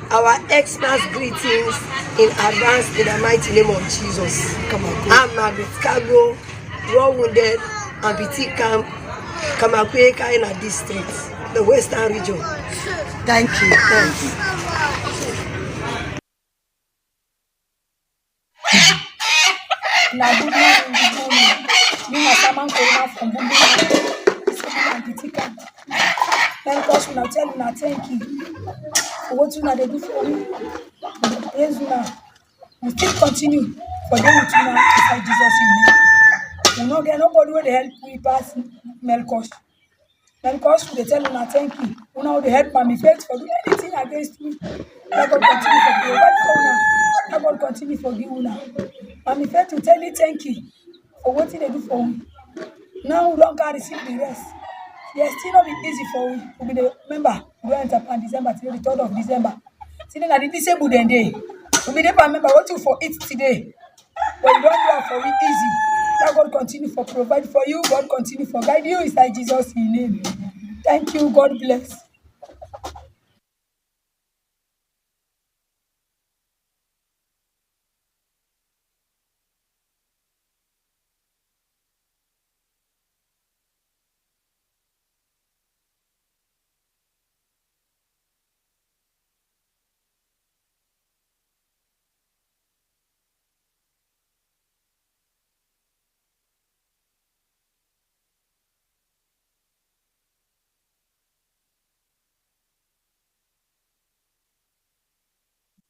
our Xmas greetings in advance in the mighty name of Jesus. I'm Margaret Cargo, Raw Wounded, and BT Camp, Kamakwe Kaina District, the Western region. Thank you. Thanks. Melqosh, we tell you thank you for what you they do for me. Praise you now. We still continue for them with you now inside Jesus' name. We not get nobody will help we pass Melqosh. Melqosh, we tell you thank you. We now they help my faith for do anything against me. Let God continue for provide for now. Let God continue for you now. My faith to tell you thank you for what they do for me. Now we don't receive the rest. Yes, still not be easy for we to be the member. We enter on December till the 3rd of December. Still not the disabled day. We be the member what you for it today. But you don't do it for it easy. Now God continue for provide for you. God continue for guide you. Inside Jesus' name. Thank you. God bless.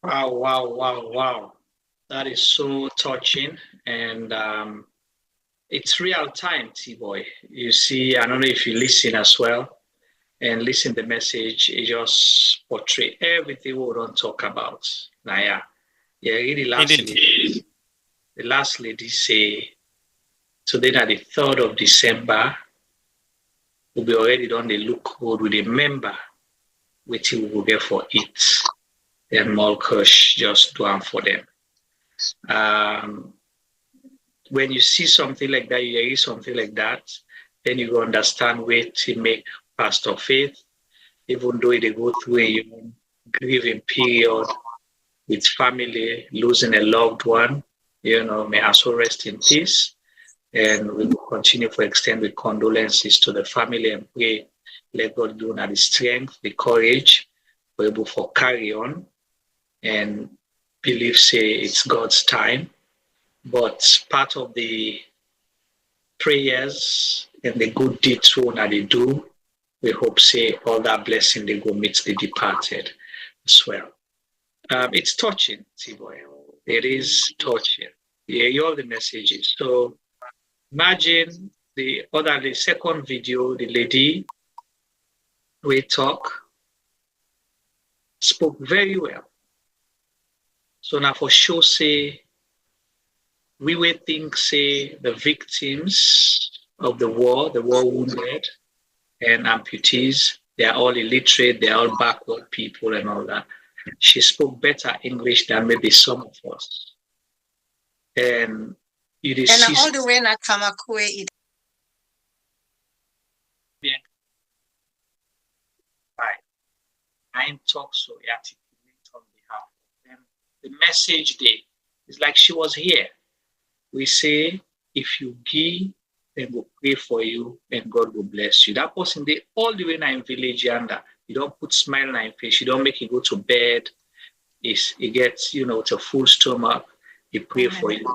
Wow, wow, wow, wow. That is so touching. And it's real time, T-Boy. You see, I don't know if you listen as well and listen the message, it just portray everything we don't talk about. Now, yeah, really lastly, the last lady say, today at the 3rd of December, we'll be already done the look code with a member, which we will get for it. Then Melqosh just do them for them. When you see something like that, you hear something like that, then you understand where to make Pastor Faith, even though they go through a grieving period with family, losing a loved one, may also rest in peace. And we will continue to extend the condolences to the family and pray, let God do the strength, the courage, we're able to carry on and believe, say, it's God's time. But part of the prayers and the good deeds that they do, we hope, say, all that blessing they go meet the departed as well. It's touching, T-Boy. It is touching. Yeah, you all the messages. So imagine the second video, the lady we spoke very well. So now for sure, say, we will think, say, the victims of the war wounded and amputees, they are all illiterate, they are all backward people and all that. She spoke better English than maybe some of us. And you did see all the way na Kamakwe. Right. I talk so articulate on behalf of them. The message there is like she was here. We say, if you give, then we'll pray for you and God will bless you. That person there, all the way now in village yonder, you don't put smile on your face, you don't make you go to bed. he gets, to full stomach, he pray for you.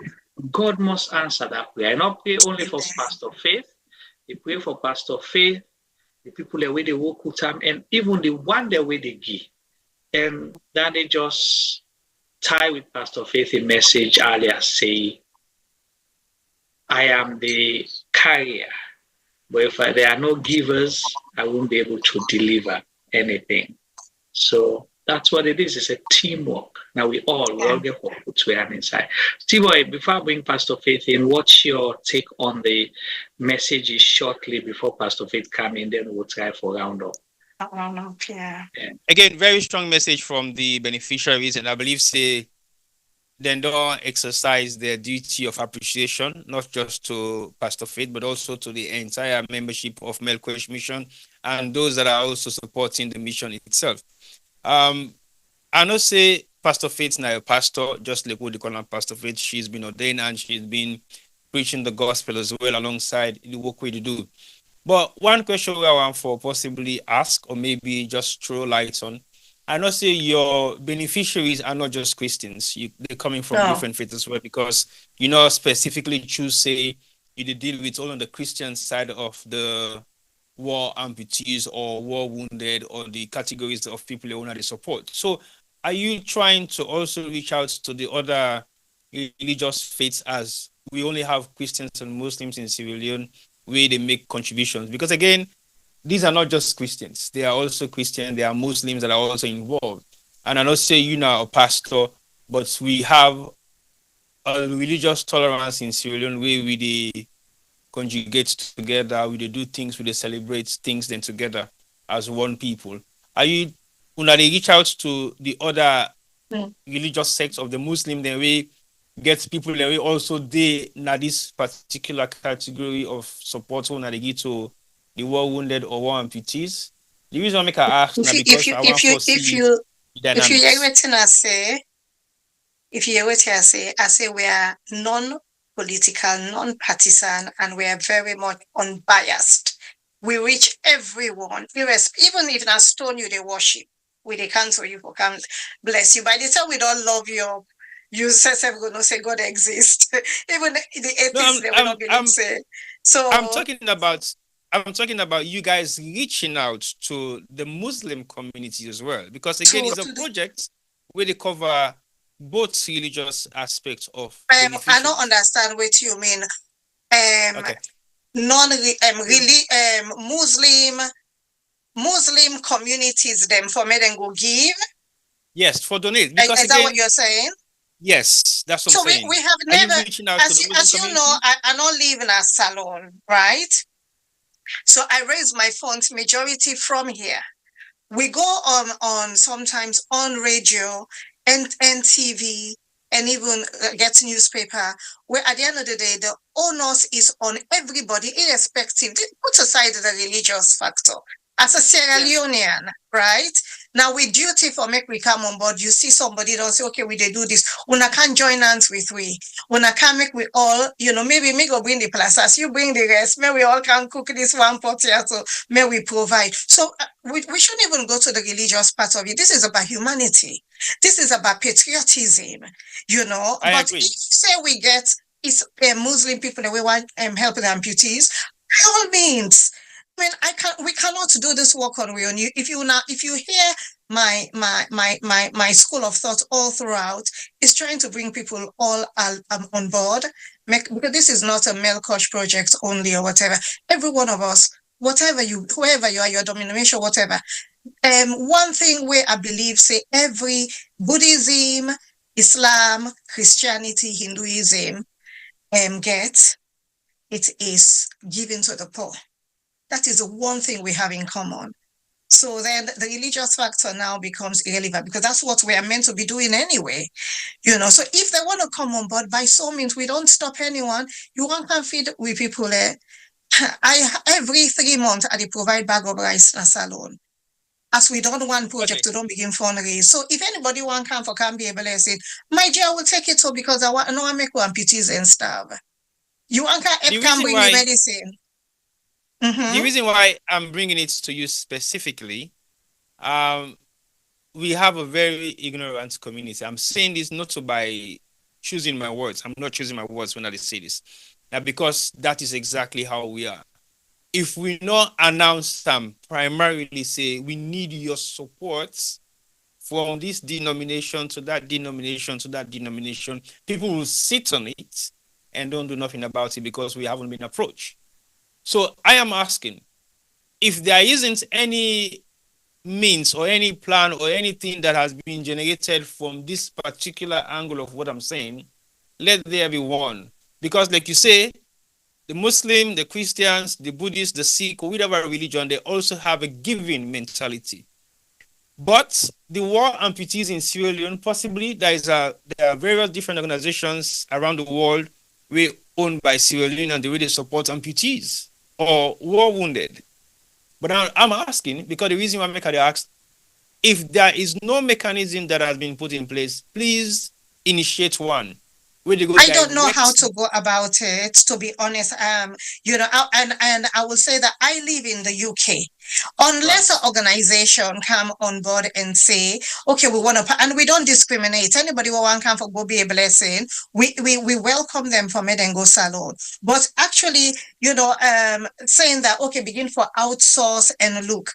God must answer that prayer. I not pray only for Pastor Faith. He pray for Pastor Faith, the people that way they work with him, and even the one that way they give. And then they just tie with Pastor Faith a message earlier say, I am the carrier, but if there are no givers, I won't be able to deliver anything. So that's what it is. It's a teamwork. Now we all get put to hand inside. T-Boy, before I bring Pastor Faith in, what's your take on the messages shortly before Pastor Faith come in? Then we'll try for round up. Yeah. Again, very strong message from the beneficiaries, and I believe they don't exercise their duty of appreciation, not just to Pastor Faith, but also to the entire membership of Melqosh Mission and those that are also supporting the mission itself. I know say Pastor Faith now a pastor, just like what they call her Pastor Faith. She's been ordained and she's been preaching the gospel as well alongside the work we do. But one question I want for possibly ask or maybe just throw light on, I know say your beneficiaries are not just Christians. They're coming from different faiths as well, because specifically choose say you deal with all on the Christian side of the war amputees or war wounded or the categories of people who want to support. So are you trying to also reach out to the other religious faiths, as we only have Christians and Muslims in Sierra Leone where they make contributions? Because again, these are not just Christians. They are also Christian. There are Muslims that are also involved. And I know say you now a pastor, but we have a religious tolerance in Sierra Leone where we conjugate together, we do things, we celebrate things then together as one people. Are you when they reach out to the other religious sects of the Muslim, then we get people that we also they na this particular category of support when they get to the war wounded or war amputees? The reason I make a ask now because I want to see if you hear what I say we are non-political, non-partisan, and we are very much unbiased. We reach everyone, even if not stone you, they worship. We they cancel you for come bless you. By the time we don't love you say going to say God exists. Even the atheists they will not believe say. So I'm talking about you guys reaching out to the Muslim community as well, because again, it's a project where they cover both religious aspects of I don't understand what you mean. Muslim communities them for me then go give. Yes, for donate. Because is that what you're saying? Yes, that's what I'm saying. So we have never, as you know, I don't live in a salon, right? So I raise my funds majority from here. We go on sometimes on radio and TV and even get newspaper, where at the end of the day, the onus is on everybody, irrespective. Put aside the religious factor. As a Sierra Leonean, right? Now with duty for make we come on board, you see somebody don't say, okay, we they do this. Una can't join hands with we. Una can't make we all, maybe me go bring the plazas, you bring the rest. May we all can cook this one pot here, so may we provide. So we shouldn't even go to the religious part of it. This is about humanity. This is about patriotism, But agree. if say we get it's Muslim people that we want helping amputees, by all means. I mean, we cannot do this work on we on you. If you hear my school of thought all throughout is trying to bring people all on board. Because this is not a Melqosh project only or whatever. Every one of us, whoever you are, your denomination, whatever. One thing where I believe, say every Buddhism, Islam, Christianity, Hinduism get it is given to the poor. That is the one thing we have in common. So then the religious factor now becomes irrelevant because that's what we are meant to be doing anyway. So if they want to come on board, by so means, we don't stop anyone. You want to feed with people there. Every 3 months, I provide bag of rice in a salon. As we don't want project to don't begin fundraise. So if anybody want come for can be able to say, my dear, I will take it so because I make amputees and stuff. You want to can bring the medicine. The reason why I'm bringing it to you specifically, we have a very ignorant community. I'm saying this not to by choosing my words. I'm not choosing my words when I say this. Now, because that is exactly how we are. If we not announce them, primarily say we need your support from this denomination to that denomination to that denomination, people will sit on it and don't do nothing about it because we haven't been approached. So I am asking, if there isn't any means or any plan or anything that has been generated from this particular angle of what I'm saying, let there be one. Because like you say, the Muslim, the Christians, the Buddhists, the Sikh, or whatever religion, they also have a giving mentality. But the war amputees in Sierra Leone, possibly there are various different organizations around the world we owned by Sierra Leone and the way they support amputees or war wounded. But I'm asking, because the reason why I asked, if there is no mechanism that has been put in place, please initiate one. I don't know how to go about it, to be honest. You know, and I will say that I live in the UK. Unless an organization come on board and say, okay, we want to, and we don't discriminate. Anybody who want to come for go be a blessing, we welcome them for Med and Go Salon. But actually, you know, saying that, okay, begin for outsource and look.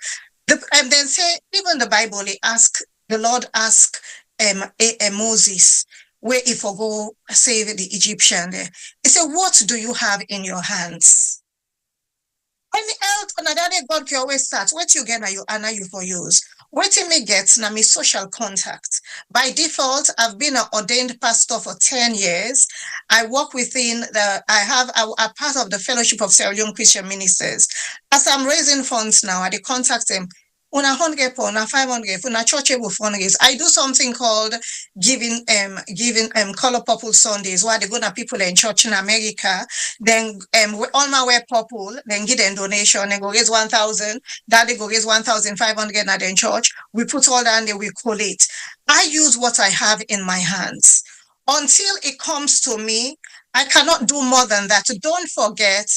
And then say, even the Bible, the Lord asked Moses, where if I go save the Egyptian there. He said, what do you have in your hands? Any else, another God can always start. What you get, you honor you for use. What me gets na me social contact. By default, I've been an ordained pastor for 10 years. I work within I'm part of the Fellowship of Sierra Leone Christian Ministers. As I'm raising funds now, I contact them. Una 100 pound, una 500, una church will fundraise. I do something called giving color purple Sundays, where they go to people in church in America. Then all my wear purple, then give them donation, then go raise 1,000. That they go raise 1,500 at the church. We put all that and then we collate. I use what I have in my hands. Until it comes to me, I cannot do more than that. Don't forget,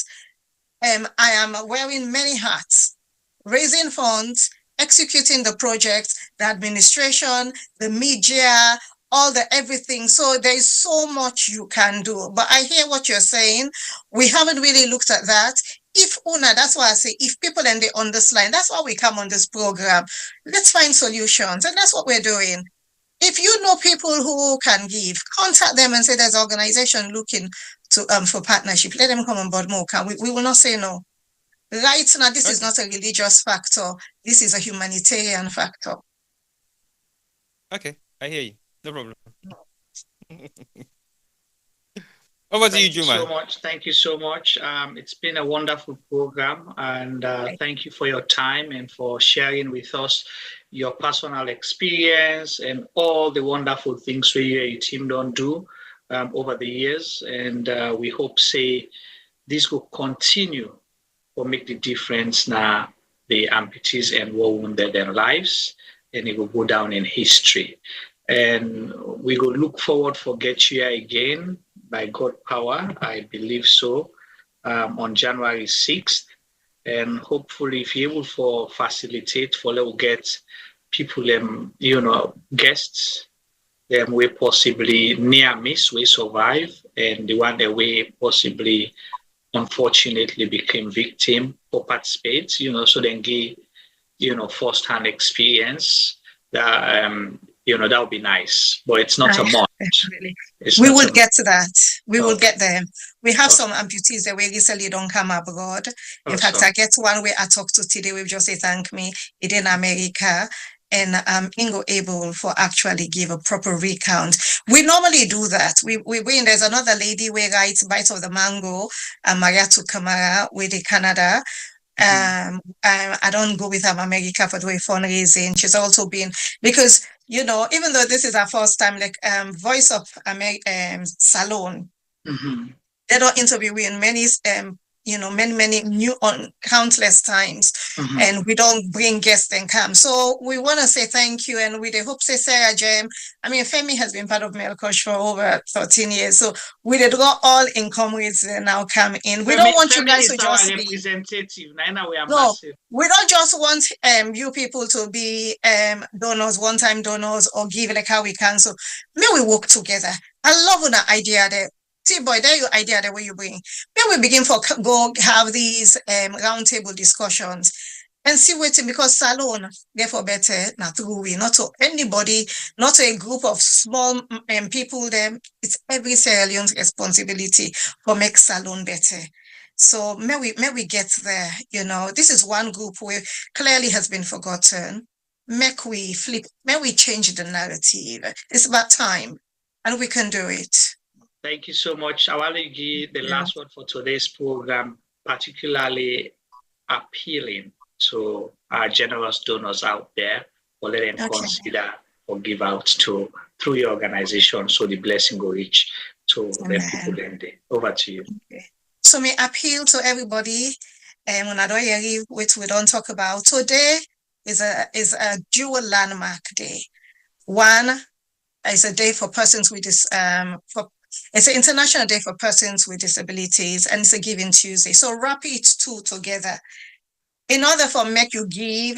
I am wearing many hats, raising funds, executing the project, the administration, the media, all the everything. So there is so much you can do. But I hear what you're saying. We haven't really looked at that. That's why I say, if people and they on this line, that's why we come on this program. Let's find solutions. And that's what we're doing. If you know people who can give, contact them and say there's an organization looking to for partnership. Let them come on board more. We will not say no. Right now, this is not a religious factor. This is a humanitarian factor. Okay, I hear you. No problem. Over to you, Juma. Thank you so much. It's been a wonderful program, and thank you for your time and for sharing with us your personal experience and all the wonderful things your team don't do over the years. And we hope, this will continue or make the difference now, the amputees and war wounded their lives, and it will go down in history. And we will look forward for get you again by God power, I believe so, on January 6th. And hopefully, if you're able for facilitate for we'll get people, guests, them way possibly near miss, we survive, and the one that way possibly unfortunately became victim or participate, so then give, first-hand experience that, that would be nice, but it's not a must. We will get to that. We will get there. We have some amputees that we recently don't come abroad. In fact, I get one where I talked to today, we've just say thank me, it in America. And Ingo able for actually give a proper recount. We normally do that. We win. There's another lady who writes Bites of the Mango, Mariatu Kamara with the Canada. I don't go with America for doing fundraising. She's also been, because, even though this is our first time, like Voice of Salon, they don't interview in many many new countless times, and we don't bring guests and come. So we want to say thank you, and we hope say Sarah Jem. I mean, Femi has been part of Melqosh for over 13 years, so we did got all incomers now come in. We don't want you guys to just be representative. No, we don't just want you people to be donors, one-time donors, or give like how we can. So may we work together. I love an idea there. See, boy, there your idea the way you bring. May we begin for go have these roundtable discussions and see what, because salon, therefore better, not through we, not to anybody, not to a group of small people them. It's every Sierra Leone's responsibility for make salon better. So may we get there, this is one group where clearly has been forgotten. May we change the narrative. It's about time, and we can do it. Thank you so much. I want to give the last word for today's program, particularly appealing to our generous donors out there, or let them consider or give out through your organization, so the blessing will reach to the people then. Over to you. Okay. So may appeal to everybody, which we don't talk about. Today is a dual landmark day. One is a day for persons with it's an International Day for Persons with Disabilities, and it's a Giving Tuesday. So wrap it two together. In order for make you give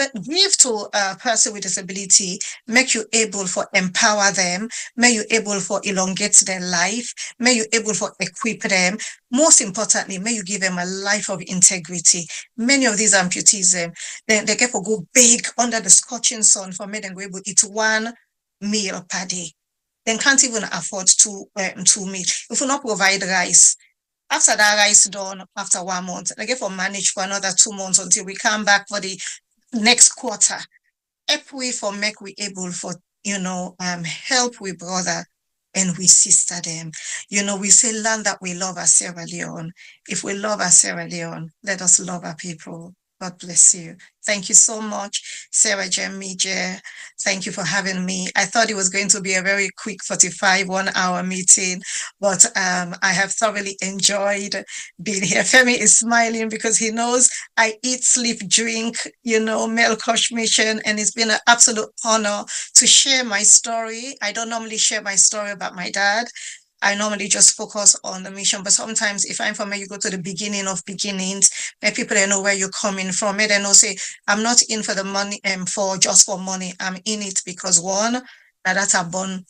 to a person with disability, make you able for empower them, may you able for elongate their life, may you able for equip them. Most importantly, may you give them a life of integrity. Many of these amputees, they get for go big under the scorching sun for me them go able to eat one meal per day. They can't even afford two meals. If we not provide rice, after that rice done, after 1 month, they get for manage for another 2 months until we come back for the next quarter. If we for make we able for, help we brother and we sister them. We say land that we love our Sierra Leone. If we love our Sierra Leone, let us love our people. God bless you. Thank you so much, Sarah Jem Media. Thank you for having me. I thought it was going to be a very quick 1-hour meeting, but I have thoroughly enjoyed being here. Femi is smiling because he knows I eat, sleep, drink, Melqosh Mission, and it's been an absolute honor to share my story. I don't normally share my story about my dad. I normally just focus on the mission, but sometimes if I'm from where you go to the beginning of beginnings, where people don't know where you're coming from, they don't say, I'm not in for the money and for money. I'm in it because one, that's a bond.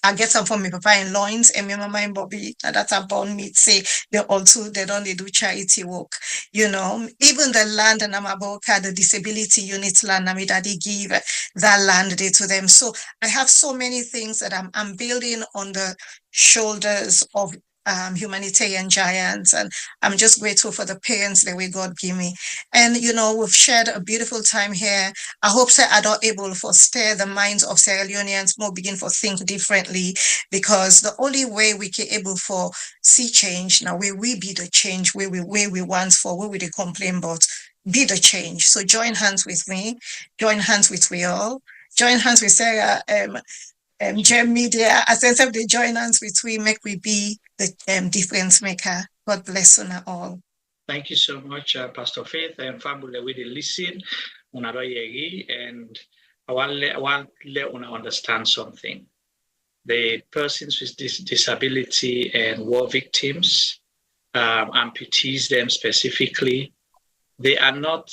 I get some from my papa in loins and my mama and Bobby. That's a bond me say they do charity work. Even the land and Amaboka, the disability unit land, daddy give that land day to them. So I have so many things that I'm building on the shoulders of humanitarian giants, and I'm just grateful for the parents that God give me. And we've shared a beautiful time here. I hope that I don't able to stir the minds of Sierra Leoneans more begin to think differently, because the only way we can able for see change now, where we be the change where we want for, where we they complain about, be the change. So join hands with me, join hands with we all, join hands with Sarah Jem Media. As I said, they join hands with we, make we be the difference maker. God bless you all. Thank you so much, Pastor Faith and family. We listen, and I want to let you understand something. The persons with disability and war victims, amputees them specifically, they are not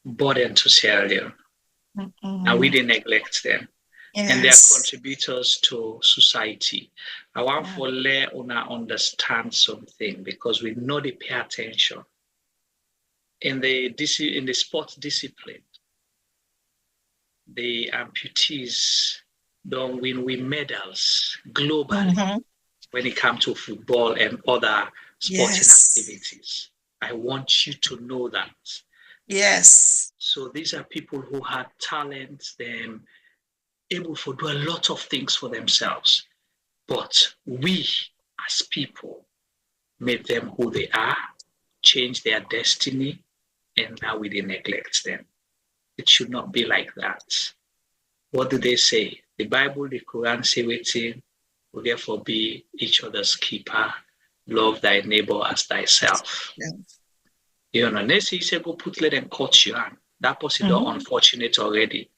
burden to Sierra Leone. And we didn't neglect them. Yes. And they are contributors to society. I want to let una understand something, because we know they pay attention. In the sports discipline, the amputees don't win medals globally when it comes to football and other sporting activities. I want you to know that. Yes. So these are people who had talent, them able to do a lot of things for themselves. But we as people made them who they are, change their destiny, and now we neglect them. It should not be like that. What do they say? The Bible, the Quran say waiting, will therefore be each other's keeper. love thy neighbor as thyself. Yeah. You know, next you say go put let them cut you on. That person Mhm. unfortunate already.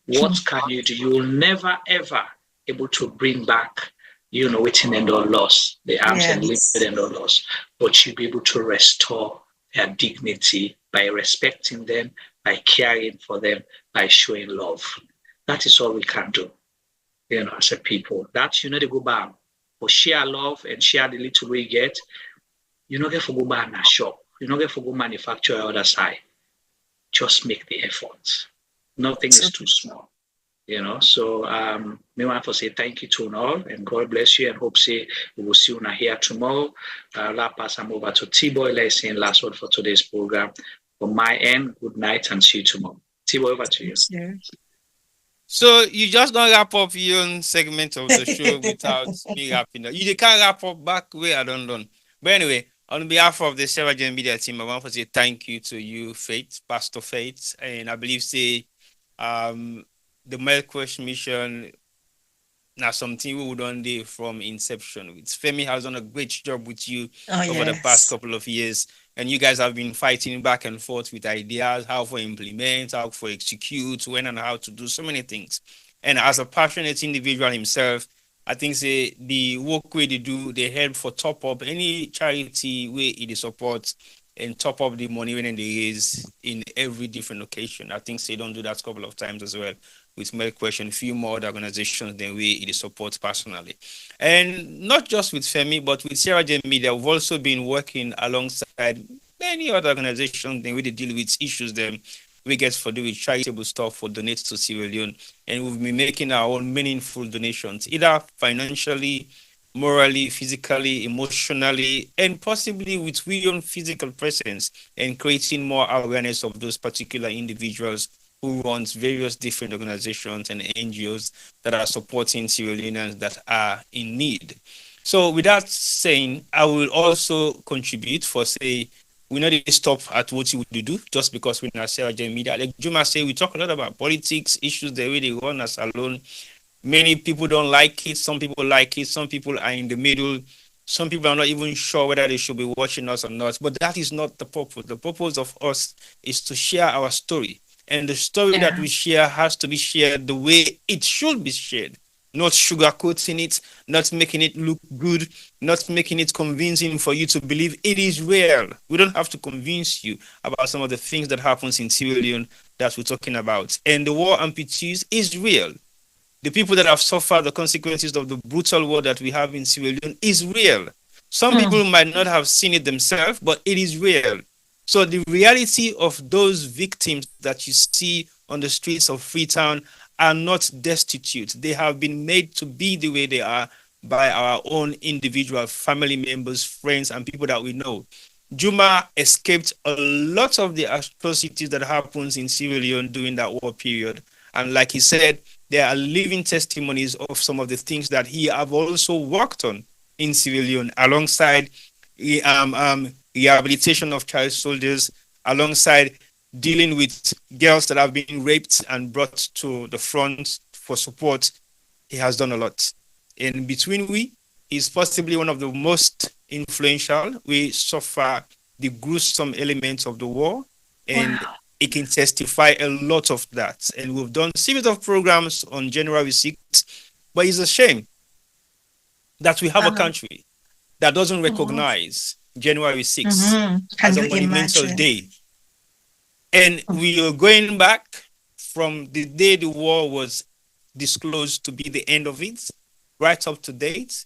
What can you do? You will never ever able to bring back, you know, waiting and all loss, the arms and limbs Yes. and all loss, but you'll be able to restore their dignity by respecting them, by caring for them, by showing love. That is all we can do, you know, as a people. That you know they go back. But share love and share the little we get. You don't get for go buy in a shop. You don't get for go manufacture on the other side. Just make the effort. Nothing is too small, you know. So me want to say thank you to all and God bless you and hope say we will see you here tomorrow. I'll pass them over to T-Boy. Let's say last word for today's program. From my end, good night and see you tomorrow. T-Boy, over to you. So you just don't wrap up your own segment of the show without me wrapping up. You can't wrap up back where I don't done. But anyway, on behalf of the Sierra Leone Media team, I want to say thank you to you, Faith, Pastor Faith, and I believe the Melqosh Mission now something we would done there from inception. It's Femi has done a great job with you over the past couple of years, and you guys have been fighting back and forth with ideas, how to implement, how to execute, when and how to do so many things. And as a passionate individual himself, I think the work where they do, they help for top up any charity where it supports and top up the money when they raise in every different occasion. I think they don't do that a couple of times as well with Melqosh and a few more other organizations than we it supports personally. And not just with Femi, but with Sierra Leone Media, we've also been working alongside many other organizations than we deal with issues them we get for do with charitable stuff for donate to Sierra Leone. And we've been making our own meaningful donations, either financially, morally, physically, emotionally, and possibly with real own physical presence and creating more awareness of those particular individuals who runs various different organizations and NGOs that are supporting Sierra Leoneans that are in need. So with that saying, I will also contribute for say, we not stop at what you would do just because we're not Sierra Leone Media. Like Juma say, we talk a lot about politics, issues the way they run us alone. Many people don't like it. Some people like it. Some people are in the middle. Some people are not even sure whether they should be watching us or not. But that is not the purpose. The purpose of us is to share our story. And the story that we share has to be shared the way it should be shared. Not sugarcoating it, not making it look good, not making it convincing for you to believe it is real. We don't have to convince you about some of the things that happens in Sierra Leone that we're talking about. And the war amputees is real. The people that have suffered the consequences of the brutal war that we have in Sierra Leone is real. Some people might not have seen it themselves, but it is real. So the reality of those victims that you see on the streets of Freetown are not destitute. They have been made to be the way they are by our own individual family members, friends, and people that we know. Juma escaped a lot of the atrocities that happens in Sierra Leone during that war period. And like he said, there are living testimonies of some of the things that he have also worked on in Sierra Leone alongside rehabilitation of child soldiers, alongside dealing with girls that have been raped and brought to the front for support. He has done a lot. In between he's possibly one of the most influential. We suffer the gruesome elements of the war, and it can testify a lot of that. And we've done a series of programs on January 6th, but it's a shame that we have a country that doesn't recognize January 6th as a monumental day. And we are going back from the day the war was disclosed to be the end of it, right up to date.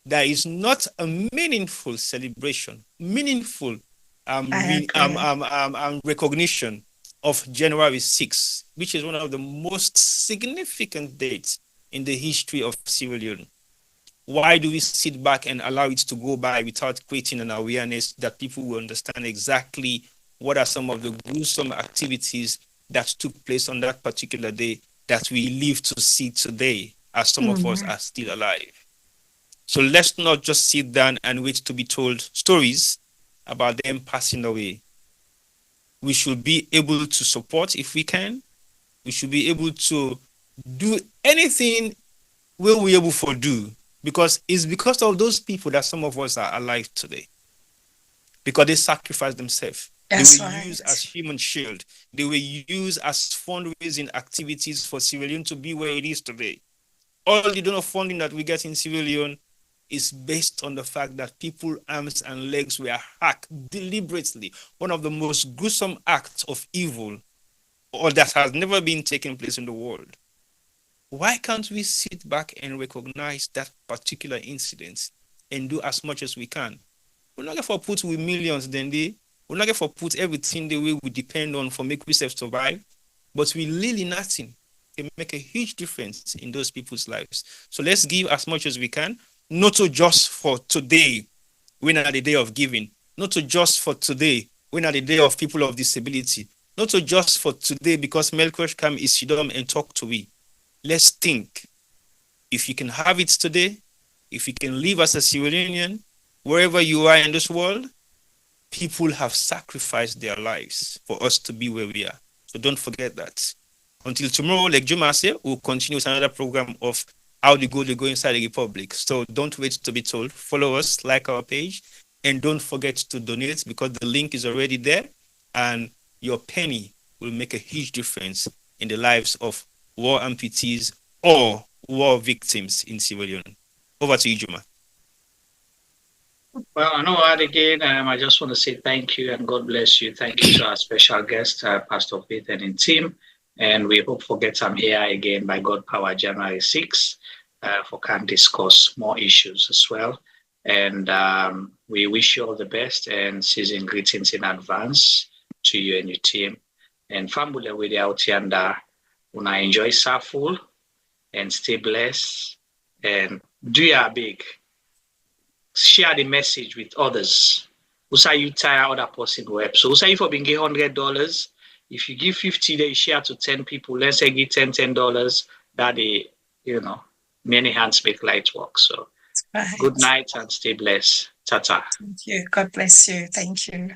There is not a meaningful celebration, meaningful recognition of January 6th, which is one of the most significant dates in the history of Sierra Leone. Why do we sit back and allow it to go by without creating an awareness that people will understand exactly what are some of the gruesome activities that took place on that particular day that we live to see today, as some of us are still alive? So let's not just sit down and wait to be told stories about them passing away. We should be able to support if we can. We should be able to do anything we're able to do Because it's because of those people that some of us are alive today. Because they sacrificed themselves. That's They were right. used as human shield. They were used as fundraising activities for Sierra Leone to be where it is today. All the donor funding that we get in Sierra Leone is based on the fact that people's arms and legs were hacked deliberately. One of the most gruesome acts of evil or that has never been taking place in the world. Why can't we sit back and recognize that particular incident and do as much as we can? We're not going to put with millions then they. We're not going to put everything the way we depend on for make ourselves survive, but we really nothing can make a huge difference in those people's lives. So let's give as much as we can, not to just for today, when are the day of giving, not to just for today, when are the day of people of disability, not to just for today because Melqosh come is Sidom and talk to we. Let's think. If you can have it today, if you can live as a Sierra Leonean, wherever you are in this world, people have sacrificed their lives for us to be where we are. So don't forget that. Until tomorrow, like Juma said, we'll continue with another program of how they go inside the Republic. So don't wait to be told. Follow us, like our page, and don't forget to donate because the link is already there, and your penny will make a huge difference in the lives of war amputees or war victims in Sierra Leone. Over to you, Juma. Well, I know that again. I just want to say thank you and God bless you. Thank you to our special guest, Pastor Peter and team. And we hope to get some here again by God power January 6th for can discuss more issues as well. And we wish you all the best and season greetings in advance to you and your team. And family with the out here and when I enjoy Saful and stay blessed and do your big. Share the message with others. Who say you tire other person web. So who say if you been get $100, if you give 50, they share to 10 people. Let's say give $10, that they, many hands make light work. So Right. Good night and stay blessed. Ta-ta. Thank you. God bless you. Thank you.